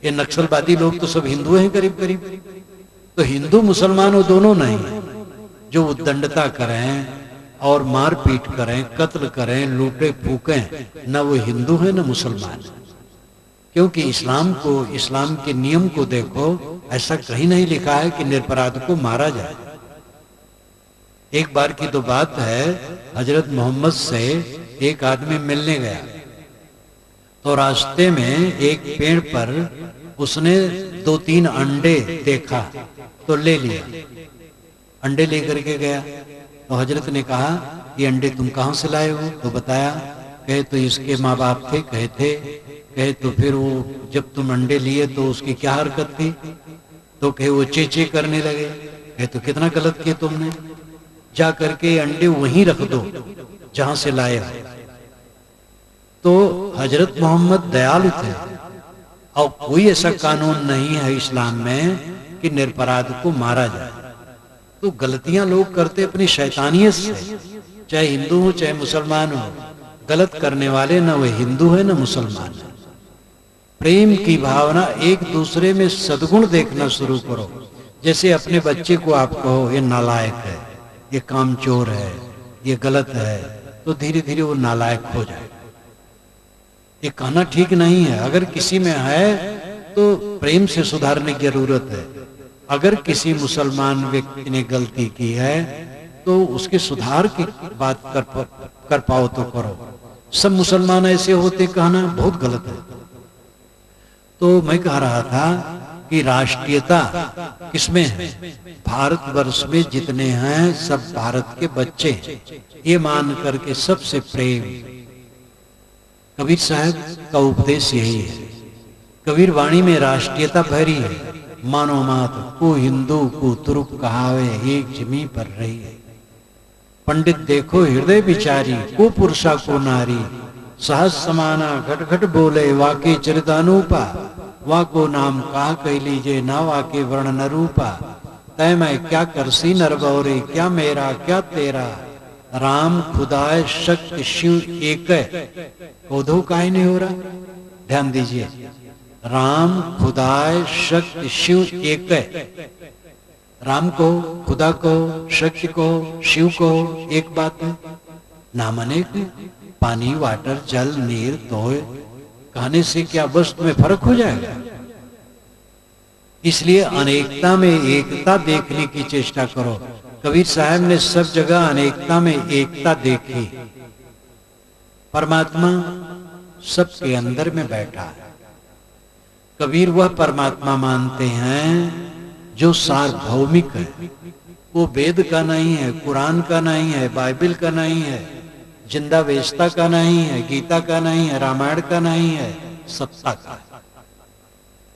ये नक्सलवादी लोग तो सब हिंदू हैं करीब करीब। तो हिंदू मुसलमान वो दोनों नहीं, जो उद्दंडता करें और मारपीट करें, कत्ल करें, लूटे फूकें, न वो हिंदू है न मुसलमान। क्योंकि इस्लाम को, इस्लाम के नियम को देखो, ऐसा कहीं नहीं लिखा है कि निरपराध को मारा जाए। एक बार की तो बात है, हजरत मोहम्मद से एक आदमी मिलने गया तो रास्ते में एक पेड़ पर उसने 2-3 अंडे देखा तो ले लिया। अंडे लेकर के गया तो हजरत ने कहा, ये अंडे तुम कहां से लाए हो? तो बताया। कहे तो इसके माँ बाप थे। कहे थे। कहे तो फिर वो जब तुम अंडे लिए तो उसकी क्या हरकत थी? तो कहे वो चे करने लगे। कहे तो कितना गलत किया तुमने, जा करके अंडे वहीं रख दो जहां से लाए हो। तो हजरत मोहम्मद दयालु थे और कोई ऐसा कानून नहीं है इस्लाम में कि निरपराध को मारा जाए। तो गलतियां लोग करते अपनी शैतानियत से, चाहे हिंदू हो चाहे मुसलमान हो। गलत करने वाले न वे हिंदू है न मुसलमान है। प्रेम की भावना, एक दूसरे में सद्गुण देखना शुरू करो। जैसे अपने बच्चे को आप कहो ये नालायक है, ये कामचोर है, ये गलत है, तो धीरे धीरे वो नालायक हो जाए। ये कहना ठीक नहीं है। अगर किसी में है तो प्रेम से सुधारने की जरूरत है। अगर किसी मुसलमान व्यक्ति ने गलती की है तो उसके सुधार की बात कर पाओ तो करो। सब मुसलमान ऐसे होते कहना बहुत गलत है। तो मैं कह रहा था कि राष्ट्रीयता किसमें है? भारतवर्ष में जितने हैं सब भारत के बच्चे हैं, ये मान करके सबसे प्रेम। कबीर साहब का उपदेश यही है। कबीर वाणी में राष्ट्रीयता भरी है। मानो मात को हिंदू को तुर्क कहावे, एक जमी पर रही है। पंडित देखो हृदय विचारी, को पुरुषा को नारी। सहज समाना घट घट बोले, वाके चरितानूपा। वाको नाम कहा कह लीजिए, ना वाके वर्ण न रूपा। तय मैं क्या करसी नरबौरे, क्या मेरा क्या तेरा। राम खुदाए शक्ति शिव एक। कोधो काहे नहीं हो रहा? ध्यान दीजिए। राम खुदाए शक्ति शिव एक। राम को, खुदा को, शक्ति को, शिव को एक बात है, नाम अनेक है। पानी, वाटर, जल, नीर, तोय कहने से क्या वस्तु में फर्क हो जाएगा? इसलिए अनेकता में एकता देखने की चेष्टा करो। कबीर साहब ने सब जगह अनेकता में एकता देखी। परमात्मा सबके अंदर में बैठा है। कबीर वह परमात्मा मानते हैं जो सार्वभौमिक है। वो वेद का नहीं है, कुरान का नहीं है, बाइबल का नहीं है, जिंदा वेस्ता का नहीं है, गीता का नहीं है, रामायण का नहीं है, सत्ता का है।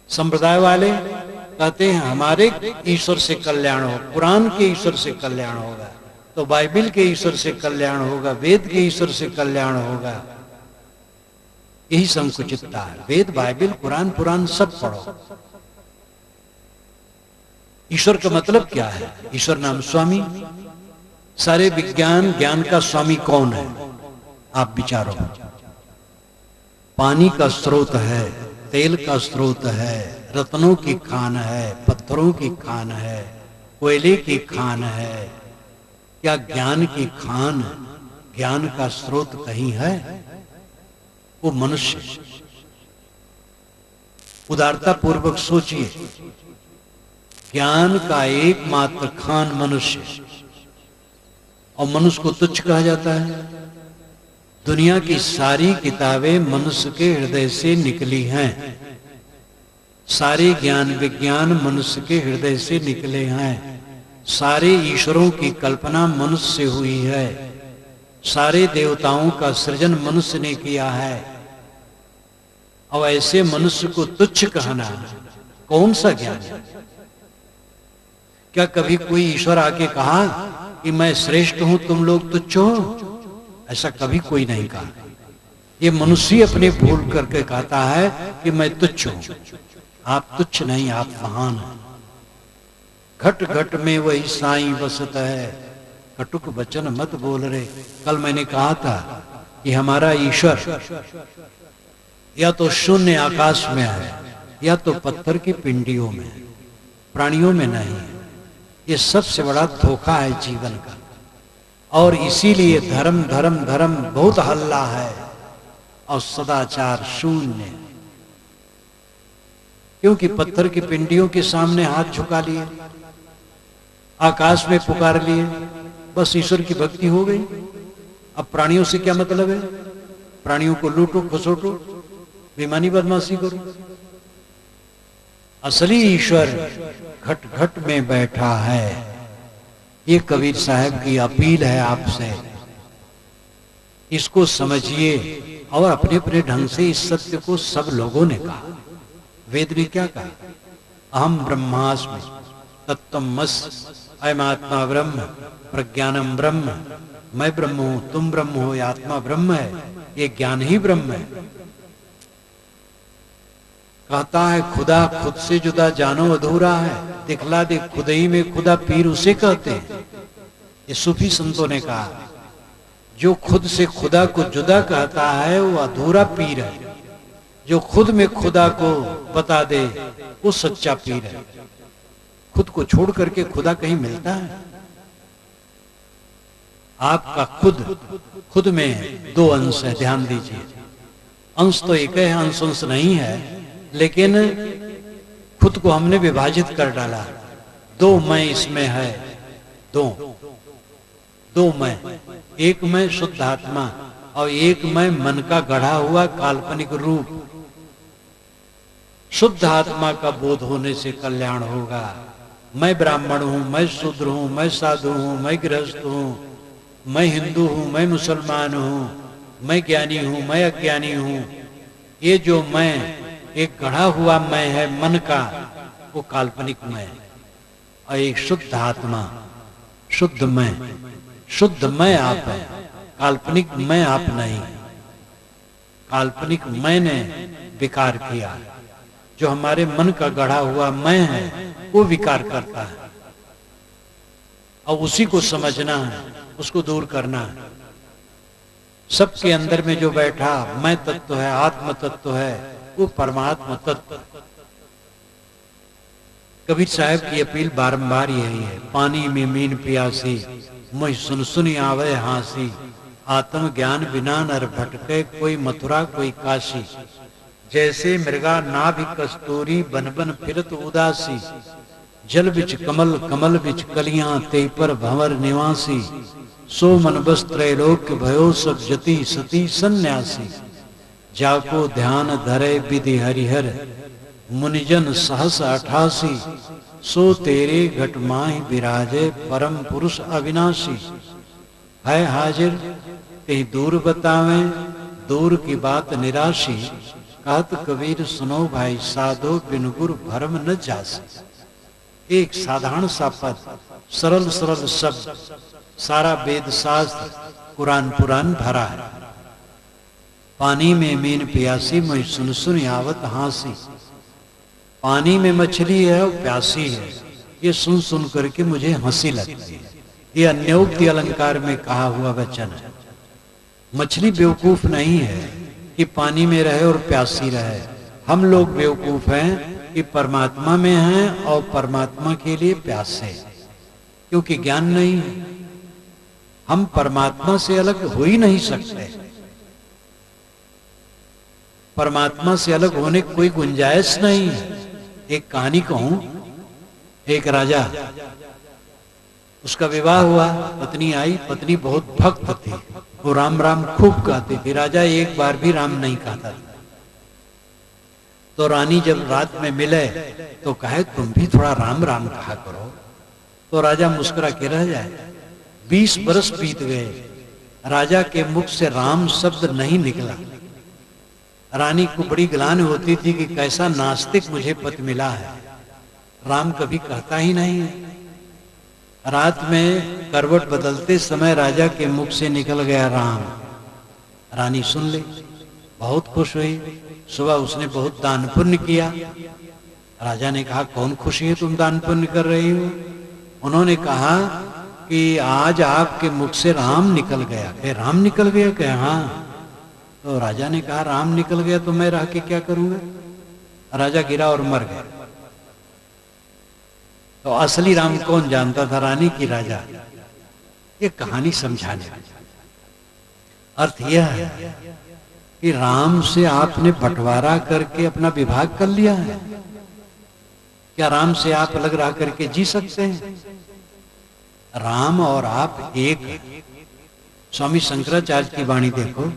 संप्रदाय वाले कहते हैं हमारे ईश्वर से कल्याण हो, कुरान के ईश्वर से कल्याण होगा, तो बाइबल के ईश्वर से कल्याण होगा, वेद के ईश्वर से कल्याण होगा। यही संकुचितता है। वेद, बाइबल, कुरान, पुराण सब पढ़ो। ईश्वर का मतलब क्या है? ईश्वर नाम स्वामी। सारे विज्ञान ज्ञान का स्वामी कौन है? आप विचारो। पानी का स्रोत है तेल का स्रोत है, रत्नों की खान है, पत्थरों की खान है, कोयले की खान है, क्या ज्ञान की खान, ज्ञान का स्रोत कहीं है? वो मनुष्य। उदारता पूर्वक सोचिए, ज्ञान का एकमात्र खान मनुष्य, और मनुष्य को तुच्छ कहा जाता है। दुनिया की सारी किताबें मनुष्य के हृदय से निकली हैं, सारे ज्ञान विज्ञान मनुष्य के हृदय से निकले हैं, सारे ईश्वरों की कल्पना मनुष्य से हुई है, सारे देवताओं का सृजन मनुष्य ने किया है। और ऐसे मनुष्य को तुच्छ कहना कौन सा ज्ञान है? क्या कभी कोई ईश्वर आके कहा कि मैं श्रेष्ठ हूं, तुम लोग तुच्छ हो? ऐसा कभी कोई नहीं कहा। ये मनुष्य अपने भूल करके कहता है कि मैं तुच्छ हूं। आप तुच्छ नहीं, आप महान हैं। घट घट में वही साईं बसत है, कटुक वचन मत बोल रे। कल मैंने कहा था कि हमारा ईश्वर या तो शून्य आकाश में है, या तो पत्थर की पिंडियों में, प्राणियों में नहीं। ये सबसे बड़ा धोखा है जीवन का। और इसीलिए धर्म धर्म धर्म बहुत हल्ला है और सदाचार शून्य, क्योंकि पत्थर की पिंडियों के सामने हाथ झुका लिए, आकाश में पुकार लिए, बस ईश्वर की भक्ति हो गई। अब प्राणियों से क्या मतलब है? प्राणियों को लूटो, खसोटो, बेईमानी बदमाशी करो। असली ईश्वर घट घट में बैठा है। ये कबीर साहब की अपील है आपसे, इसको समझिए। और अपने अपने ढंग से इस सत्य को सब लोगों ने कहा। वेद ने क्या कहा? अहम ब्रह्मास्मि तत्त्वमसि, अयम आत्मा ब्रह्म, प्रज्ञानम ब्रह्म। मैं ब्रह्म हूं, तुम ब्रह्म हो, ये आत्मा ब्रह्म है, ये ज्ञान ही ब्रह्म है। कहता है खुदा खुद से जुदा जानो अधूरा है, दिखला दे खुद ही में खुदा, पीर उसे कहते हैं। ये सूफी संतों ने कहा, जो खुद से खुदा को जुदा कहता है वो अधूरा पीर है, जो खुद में खुदा को बता दे वो सच्चा पीर है। खुद को छोड़ करके खुदा कहीं मिलता है? आपका खुद में दो अंश है, ध्यान दीजिए। अंश तो एक है, अंश नहीं है, लेकिन खुद को हमने विभाजित कर डाला। दो मैं इसमें है, दो मैं, एक मैं शुद्ध आत्मा और एक मैं मन का गढ़ा हुआ काल्पनिक रूप। शुद्ध आत्मा का बोध होने से कल्याण होगा। मैं ब्राह्मण हूं, मैं शूद्र हूं, मैं साधु हूं, मैं गृहस्थ हूं, मैं हिंदू हूं, मैं मुसलमान हूं, मैं ज्ञानी हूं, मैं अज्ञानी हूं। ये जो मैं एक गढ़ा हुआ मैं है मन का, वो काल्पनिक मैं। और एक शुद्ध आत्मा, शुद्ध मैं आप है, काल्पनिक मैं आप नहीं। काल्पनिक मैंने विकार किया, जो हमारे मन का गढ़ा हुआ मैं है वो विकार करता है। और उसी को समझना है, उसको दूर करना है। सबके अंदर में जो बैठा मैं तत्व है, आत्म तत्व है, वो परमात्मा तत्व। कबीर साहब की अपील बारंबार यही है, पानी में मीन प्यासी, मुझ सुन सुन आवे हांसी। आत्म ज्ञान बिना नर भटके, कोई मथुरा कोई काशी। जैसे मृगा नाभि कस्तूरी, बन बन फिरत उदासी। जल बिच कमल, कमल बिच कलियां, ते पर भंवर निवासी। सो मन बस त्रैलोक्य भयो, सब जति सती सन्यासी। जाको ध्यान धरे विधि हरिहर, मुनिजन सहस 88। सो तेरे घट माहि विराजे, परम पुरुष अविनाशी। है हाजिर कहीं दूर बतावे, दूर की बात निराशी। कहत कबीर सुनो भाई, साधो बिन गुर भरम न जासी। एक साधारण सा पद, सरल सरल शब्द, सारा वेद शास्त्र कुरान पुराण भरा है। पानी में मीन प्यासी, मैं सुन सुन आवत हांसी। पानी में मछली है और प्यासी है, ये सुन सुन करके मुझे हंसी लगती है। ये अन्योक्ति अलंकार में कहा हुआ वचन है। मछली बेवकूफ नहीं है कि पानी में रहे और प्यासी रहे, हम लोग बेवकूफ हैं कि परमात्मा में हैं और परमात्मा के लिए प्यासे, क्योंकि ज्ञान नहीं है। हम परमात्मा से अलग हो ही नहीं सकते। परमात्मा से अलग होने की कोई गुंजाइश नहीं है। एक कहानी कहूं, एक राजा, उसका विवाह हुआ, पत्नी आई, पत्नी बहुत भक्त थी, वो राम राम खूब कहती थी। राजा एक बार भी राम नहीं कहता था। तो रानी जब रात में मिले तो कहे तुम भी थोड़ा राम राम कहा करो। तो राजा मुस्कुरा के रह जाए। 20 बरस बीत गए, राजा के मुख से राम शब्द नहीं निकला। रानी को बड़ी ग्लानि होती थी कि कैसा नास्तिक मुझे पति मिला है, राम कभी कहता ही नहीं है। रात में करवट बदलते समय राजा के मुख से निकल गया राम। रानी सुन ली, बहुत खुश हुई। सुबह उसने बहुत दान पुण्य किया। राजा ने कहा कौन खुशी है तुम दान पुण्य कर रही हो? उन्होंने कहा कि आज आपके मुख से राम निकल गया। कहे राम निकल गया? कहे हाँ। तो राजा ने कहा राम निकल गया तो मैं रह के क्या करूंगा? राजा गिरा और मर गया। तो असली राम कौन जानता था? रानी की राजा। ये कहानी समझाने अर्थ यह है कि राम से आपने बंटवारा करके अपना विभाग कर लिया है। क्या राम से आप अलग रह करके जी सकते हैं? राम और आप एक हैं। स्वामी शंकराचार्य की वाणी देखो,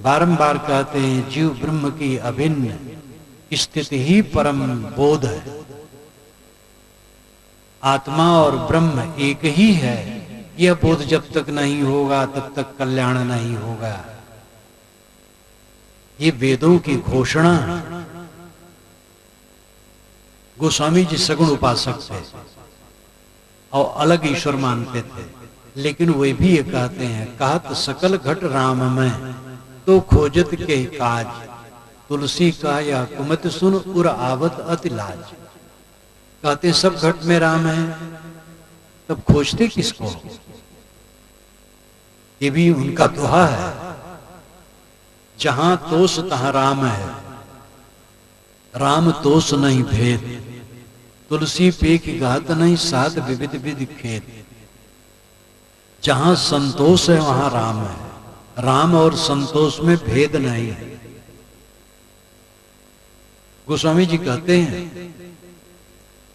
बारंबार कहते हैं जीव ब्रह्म की अभिन्न स्थिति ही परम बोध है। आत्मा और ब्रह्म एक ही है। यह बोध जब तक नहीं होगा तब तक कल्याण नहीं होगा। ये वेदों की घोषणा। गोस्वामी जी सगुण उपासक थे और अलग ईश्वर मानते थे, लेकिन वे भी ये कहते हैं कहत सकल घट राम में तो खोजत के काज, तुलसी का या कुमत सुन उर आवत अति लाज। कहते सब घट में राम है, तब खोजते किसको? ये भी उनका दोहा है, जहां तोष तहां राम है, राम तोष नहीं भेद, तुलसी पे की गात नहीं सात विविध विधि खेत। जहां संतोष है वहां राम है, राम और संतोष में भेद नहीं है। गोस्वामी जी कहते हैं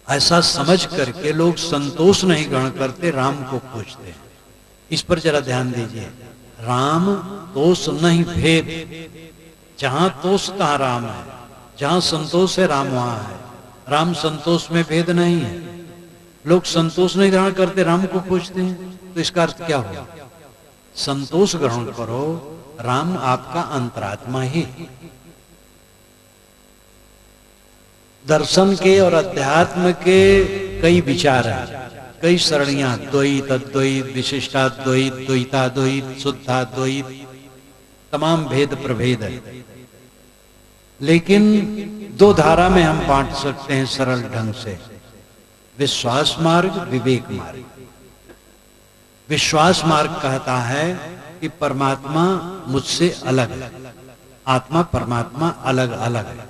ऐसा समझ करके लोग संतोष नहीं ग्रहण करते, राम को खोजते हैं। इस पर जरा ध्यान दीजिए। राम तोष नहीं भेद, जहां तोष तहां राम है, जहां संतोष है राम वहां है। राम संतोष में भेद नहीं है। लोग संतोष नहीं ग्रहण करते, राम को खोजते हैं। तो इसका अर्थ क्या हुआ? संतोष ग्रहण करो, राम आपका अंतरात्मा ही। दर्शन के और अध्यात्म के कई विचार हैं, कई सरणियां, द्वैत, अद्वैत, विशिष्टाद्वैत, द्वैताद्वैत, शुद्धाद्वैत, तमाम भेद प्रभेद है। लेकिन दो धारा में हम बांट सकते हैं सरल ढंग से, विश्वास मार्ग, विवेक मार्ग। विश्वास मार्ग कहता है कि परमात्मा मुझसे अलग है, आत्मा परमात्मा अलग अलग है।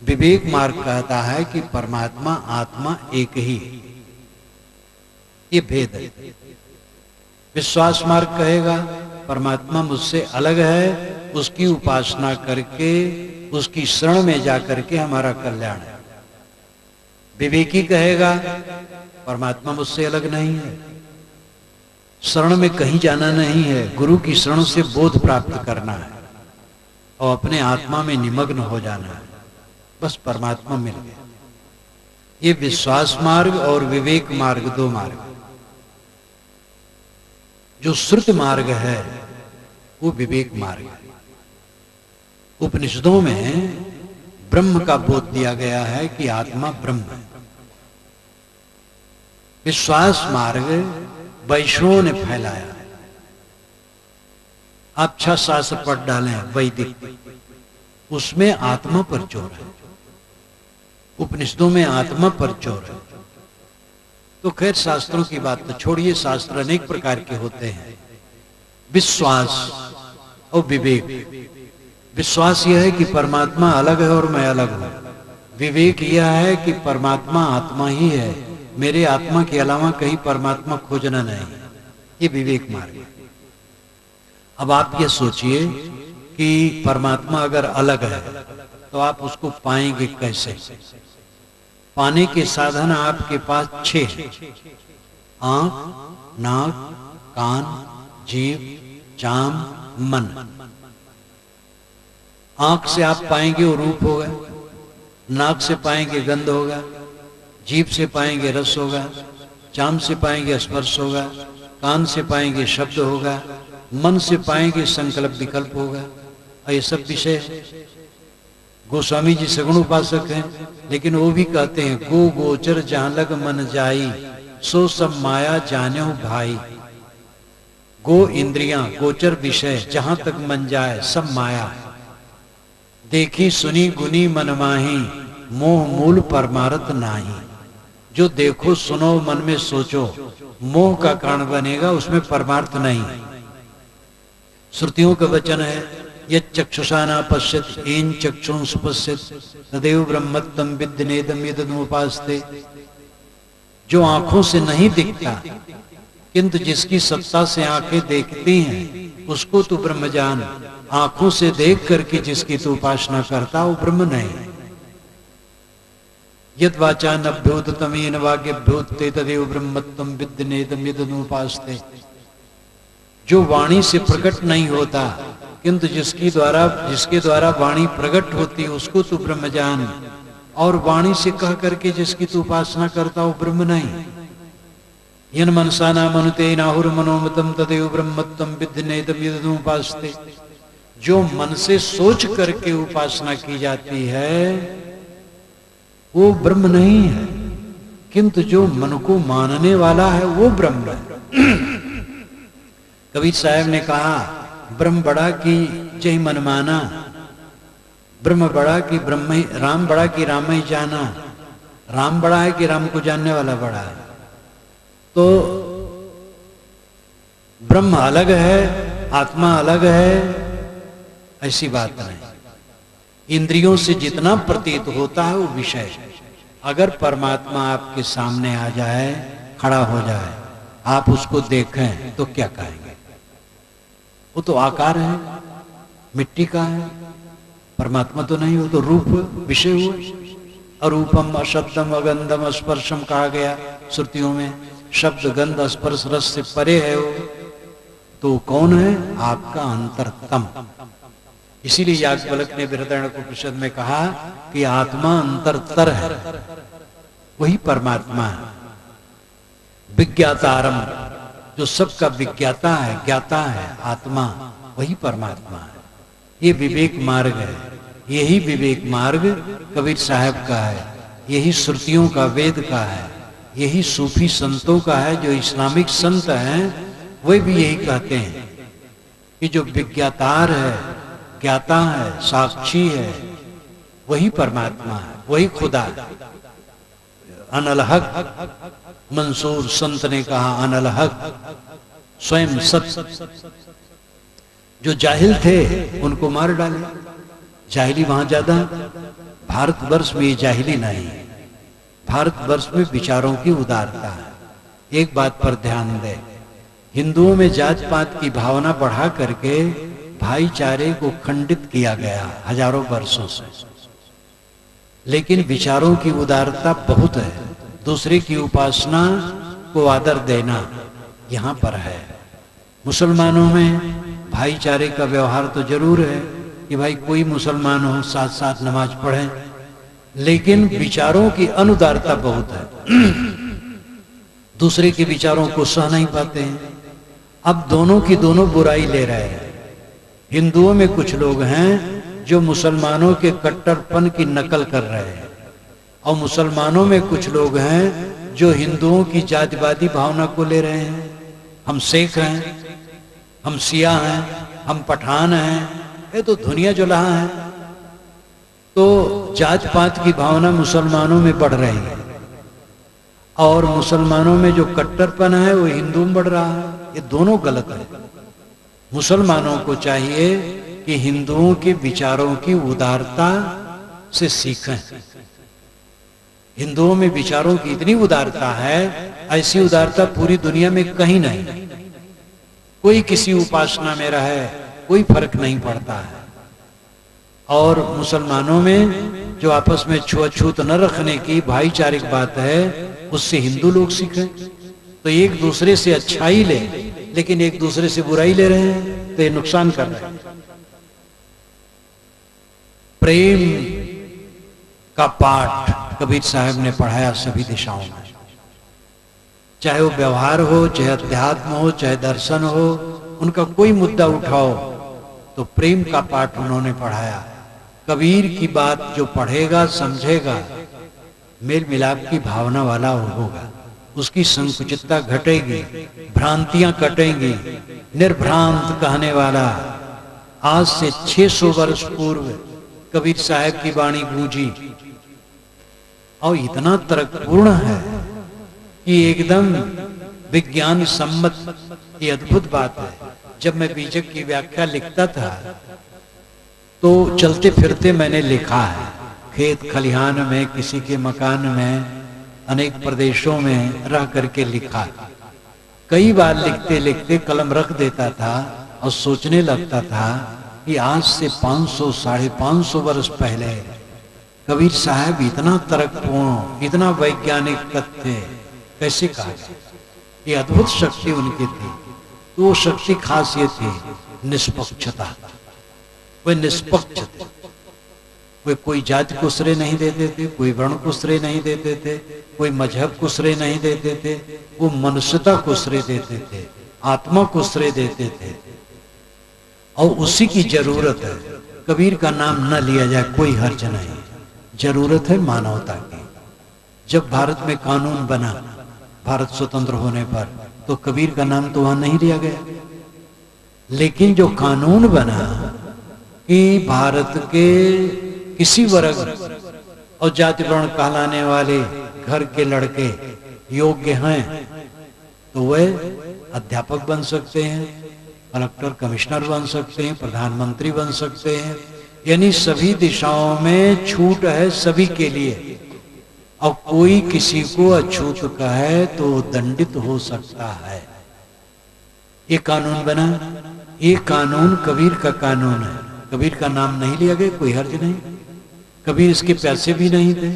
विवेक मार्ग कहता है कि परमात्मा आत्मा एक ही है। ये भेद है। विश्वास मार्ग कहेगा परमात्मा मुझसे अलग है, उसकी उपासना करके उसकी शरण में जाकर के हमारा कल्याण है। विवेकी कहेगा परमात्मा मुझसे अलग नहीं है, शरण में कहीं जाना नहीं है, गुरु की शरण से बोध प्राप्त करना है और अपने आत्मा में निमग्न हो जाना है, बस परमात्मा मिल गया। ये विश्वास मार्ग और विवेक मार्ग दो मार्ग। जो श्रुत मार्ग है वो विवेक मार्ग है। उपनिषदों में ब्रह्म का बोध दिया गया है कि आत्मा ब्रह्म है। विश्वास मार्ग वैष्णवों ने फैलाया है। आप 6 शास्त्र पढ़ डालें वैदिक, उसमें आत्मा पर जोर है। उपनिषदों में आत्मा पर जोर है। तो खैर शास्त्रों की बात तो छोड़िए, शास्त्र अनेक प्रकार के होते हैं। विश्वास और विवेक विश्वास यह है कि परमात्मा अलग है और मैं अलग हूं। विवेक यह है कि परमात्मा आत्मा ही है, मेरे आत्मा के अलावा कहीं परमात्मा खोजना नहीं। ये विवेक मार्ग है। अब आप ये सोचिए कि परमात्मा अगर अलग है तो आप उसको पाएंगे कैसे? पाने के साधन आपके पास 6 हैं। आंख, नाक, कान, जीभ, चाम, मन। आंख से आप पाएंगे वो रूप होगा, नाक से पाएंगे गंध होगा, जीभ से पाएंगे रस होगा, चाम से पाएंगे स्पर्श होगा, कान से पाएंगे शब्द होगा, मन से पाएंगे संकल्प विकल्प होगा। और ये सब विषय गोस्वामी जी सगुण उपासक हैं, लेकिन वो भी कहते हैं गो गोचर जहां लग मन जाई, सो सब माया जाने भाई। गो इंद्रियां, गोचर विषय, जहां तक मन जाए सब माया। देखी सुनी गुनी मन माही, मोह मूल परमारथ नाही। जो देखो सुनो मन में सोचो, मोह का कारण बनेगा, उसमें परमार्थ नहीं। श्रुतियों का वचन है यक्षुषा न पश्यत येन चक्षुंस पश्यत तदेव ब्रह्मत्तम विद्यनेदम यदमुपास्ते। जो आंखों से नहीं दिखता किंतु जिसकी सत्ता से आंखें देखती हैं उसको तू ब्रह्म जान। आंखों से देख करके जिसकी तू उपासना करता वो ब्रह्म नहीं। यद वाचा नभ्योतमेन वाक्यभ्योते तदेव ब्रह्मत्तम विद्यनेदम यदमुपास्ते। जो वाणी से प्रकट नहीं होता किंतु जिसके द्वारा वाणी प्रकट होती है उसको तू ब्रह्म जान। और वाणी से कह करके जिसकी तू उपासना करता वो ब्रह्म नहीं। यन मनसा नाम अनुते नाहुर मनोमतम तदेव ब्रह्मत्तम विद्यनेदम यदमुपास्ते। जो मन से सोच करके उपासना की जाती है वो ब्रह्म नहीं है, किंतु जो मन को मानने वाला है वो ब्रह्म है। कबीर साहब ने कहा ब्रह्म बड़ा की जय मन माना, ब्रह्म बड़ा की ब्रह्म ही, राम बड़ा की राम ही जाना। राम बड़ा है कि राम को जानने वाला बड़ा है। तो ब्रह्म अलग है, आत्मा अलग है, ऐसी बात नहीं। इंद्रियों से जितना प्रतीत होता है वो विषय। अगर परमात्मा आपके सामने आ जाए, खड़ा हो जाए, आप उसको देखें तो क्या कहेंगे? वो तो आकार है, मिट्टी का है, परमात्मा तो नहीं। वो तो रूप विषय हुआ। अरूपम अशब्दम अगंधम स्पर्शम कहा गया श्रुतियों में। शब्द गंध स्पर्श रस से परे है वो। तो कौन है? आपका अंतरतम। इसीलिए याज्ञवल्क्य ने बृहदारण्यकोपनिषद में कहा कि आत्मा अंतरतर है, वही परमात्मा है। विज्ञातारम, जो सबका विज्ञाता है, ज्ञाता है, आत्मा, वही परमात्मा है। ये विवेक मार्ग है। यही विवेक मार्ग कबीर साहब का है, यही श्रुतियों का, वेद का है, यही सूफी संतों का है। जो इस्लामिक संत हैं वे भी यही कहते हैं कि जो विज्ञातार है, ज्ञाता है, साक्षी है, वही परमात्मा है, वही खुदा है। अनलहक मंसूर संत ने कहा अनलहक स्वयं सत्य। जो जाहिल थे उनको मार डाले। जाहिली वहां ज्यादा, भारतवर्ष में ये जाहिली नहीं। भारतवर्ष में विचारों की उदारता है। एक बात पर ध्यान दें, हिंदुओं में जात पात की भावना बढ़ा करके भाईचारे को खंडित किया गया हजारों वर्षों से। लेकिन विचारों की उदारता बहुत है। दूसरे की उपासना को आदर देना यहां पर है। मुसलमानों में भाईचारे का व्यवहार तो जरूर है कि भाई कोई मुसलमान हो साथ साथ नमाज पढ़े, लेकिन विचारों की अनुदारता बहुत है। दूसरे के विचारों को सह नहीं पाते हैं। अब दोनों की दोनों बुराई ले रहे हैं। हिंदुओं में कुछ लोग हैं जो मुसलमानों के कट्टरपन की नकल कर रहे हैं, और मुसलमानों में कुछ लोग हैं जो हिंदुओं की जातिवादी भावना को ले रहे हैं। हम सिख हैं, हम सिया हैं, हम पठान हैं, ये तो दुनिया जुलाहा है। तो जात पात की भावना मुसलमानों में बढ़ रही है, और मुसलमानों में जो कट्टरपन है वो हिंदू में बढ़ रहा है। ये दोनों गलत है। मुसलमानों को चाहिए कि हिंदुओं के विचारों की उदारता से सीखें। हिंदुओं में विचारों की इतनी उदारता है, ऐसी उदारता पूरी दुनिया में कहीं नहीं। कोई किसी उपासना में रहे, कोई फर्क नहीं पड़ता है। और मुसलमानों में जो आपस में छुआछूत न रखने की भाईचारिक बात है, उससे हिंदू लोग सीखें। तो एक दूसरे से अच्छाई ले, लेकिन एक दूसरे से बुराई ले रहे हैं, तो ये नुकसान कर रहे हैं। प्रेम का पाठ कबीर साहब ने पढ़ाया सभी दिशाओं में, चाहे वो व्यवहार हो, चाहे अध्यात्म हो, चाहे दर्शन हो, उनका कोई मुद्दा उठाओ तो प्रेम का पाठ उन्होंने पढ़ाया। कबीर की बात जो पढ़ेगा समझेगा, मेल मिलाप की भावना वाला होगा, उसकी संकुचितता घटेगी, भ्रांतियां कटेंगी, निर्भ्रांत कहने वाला। आज से 600 वर्ष पूर्व कबीर साहब की वाणी गूंजी और इतना तर्कपूर्ण है कि एकदम विज्ञान सम्मत, ये अद्भुत बात है। जब मैं बीजक की व्याख्या लिखता था तो चलते फिरते मैंने लिखा है, खेत खलिहान में, किसी के मकान में, अनेक प्रदेशों में रह करके लिखा। कई बार लिखते लिखते कलम रख देता था और सोचने लगता था कि आज से 500 साढ़े 500 वर्ष पहले कबीर साहब इतना तर्कपूर्ण, इतना वैज्ञानिक तथ्य कैसे कहा जाए। ये अद्भुत शक्ति उनकी थी। तो वो शक्ति खास ये थी, निष्पक्षता। वे निष्पक्ष थे। वे कोई जाति को श्रेय नहीं देते थे, कोई वर्ण को श्रेय नहीं देते थे, कोई मजहब को श्रेय नहीं देते थे। वो मनुष्यता को श्रेय देते थे, आत्मा को श्रेय देते थे, और उसी की जरूरत है। कबीर का नाम न लिया जाए कोई हर्ज नहीं, जरूरत है मानवता की। जब भारत में कानून बना, भारत स्वतंत्र होने पर, तो कबीर का नाम तो वहां नहीं लिया गया। लेकिन जो कानून बना कि भारत के किसी वर्ग और जाति वर्ण कहलाने वाले घर के लड़के योग्य हैं तो वह अध्यापक बन सकते हैं, कलेक्टर कमिश्नर बन सकते हैं, प्रधानमंत्री बन सकते हैं। यानी सभी दिशाओं में छूट है सभी के लिए, और कोई किसी को अछूत कहे तो दंडित हो सकता है। ये कानून बना, ये कानून कबीर का कानून है। कबीर का नाम नहीं लिया गया, कोई हर्ज नहीं। कबीर इसके प्यासे भी नहीं थे,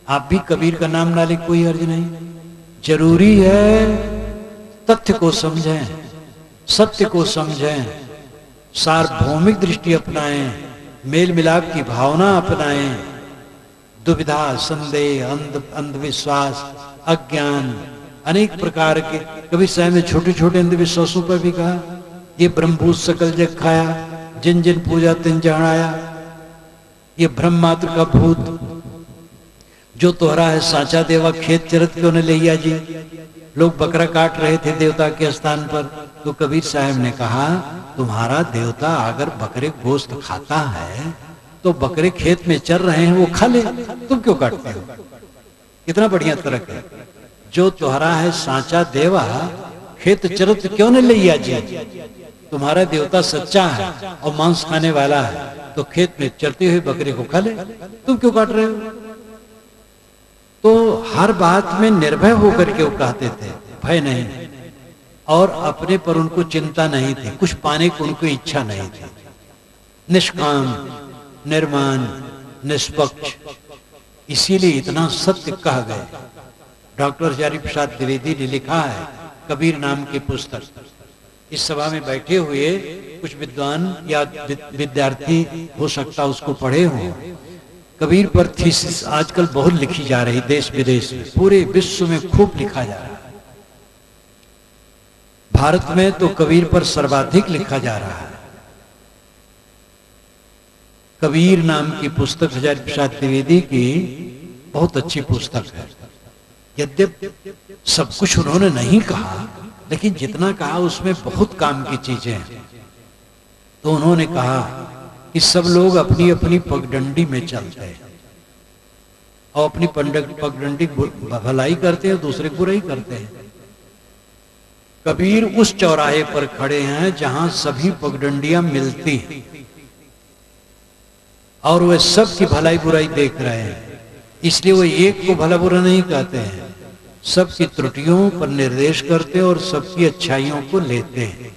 आप भी कबीर का नाम ना ले, कोई हर्ज नहीं। जरूरी है तथ्य को समझें, सत्य को समझें, सार्वभौमिक दृष्टि अपनाएं, मेल मिलाप की भावना अपनाएं। दुविधा, संदेह, अंधविश्वास, अज्ञान, अनेक प्रकार के, कबीर साहब ने छोटे छोटे अंधविश्वासों पर भी कहा, ये ब्रह्मभूत सकल जग खाया, जिन जिन पूजा तिन जहणाया। ये ब्रह्म मात्र का भूत जो तोहरा है साचा देवा, खेत चरत क्यों न लिया जी। लोग बकरा काट रहे थे देवता के स्थान पर, तो कबीर साहब ने कहा, तुम्हारा देवता अगर बकरे गोश्त खाता है तो बकरे खेत में चर रहे हैं, वो खा ले, तुम क्यों काटते हो। कितना बढ़िया तर्क है। जो तुम्हारा है साचा देवा, खेत चरत क्यों न लिया जी। तुम्हारा देवता सच्चा है और मांस खाने वाला है, तो खेत में चरते हुए बकरे को खा ले, तुम क्यों काट रहे हो। तो हर बात में निर्भय होकर के वो कहते थे, भय नहीं, और अपने पर उनको चिंता नहीं थी, कुछ पाने को उनको इच्छा नहीं थी। निष्काम, निर्माण, निष्पक्ष, इसीलिए इतना सत्य कह गए। डॉक्टर हजारी प्रसाद द्विवेदी ने लिखा है कबीर नाम की पुस्तक। इस सभा में बैठे हुए कुछ विद्वान या विद्यार्थी हो सकता उसको पढ़े हों। कबीर पर थीसिस आजकल बहुत लिखी जा रही, देश विदेश में, पूरे विश्व में खूब लिखा जा रहा है। भारत में तो कबीर पर सर्वाधिक लिखा जा रहा है। कबीर नाम की पुस्तक हजारी प्रसाद द्विवेदी की बहुत अच्छी पुस्तक है। यद्यपि सब कुछ उन्होंने नहीं कहा, लेकिन जितना कहा उसमें बहुत काम की चीजें हैं। तो उन्होंने कहा कि सब लोग अपनी अपनी पगडंडी में चलते हैं और अपनी पगडंडी भलाई करते हैं, दूसरे बुराई करते हैं। कबीर उस चौराहे पर खड़े हैं जहां सभी पगडंडियां मिलती हैं और वे सबकी भलाई बुराई देख रहे हैं। इसलिए वो एक को भला बुरा नहीं कहते हैं, सबकी त्रुटियों पर निर्देश करते और सबकी अच्छाइयों को लेते हैं।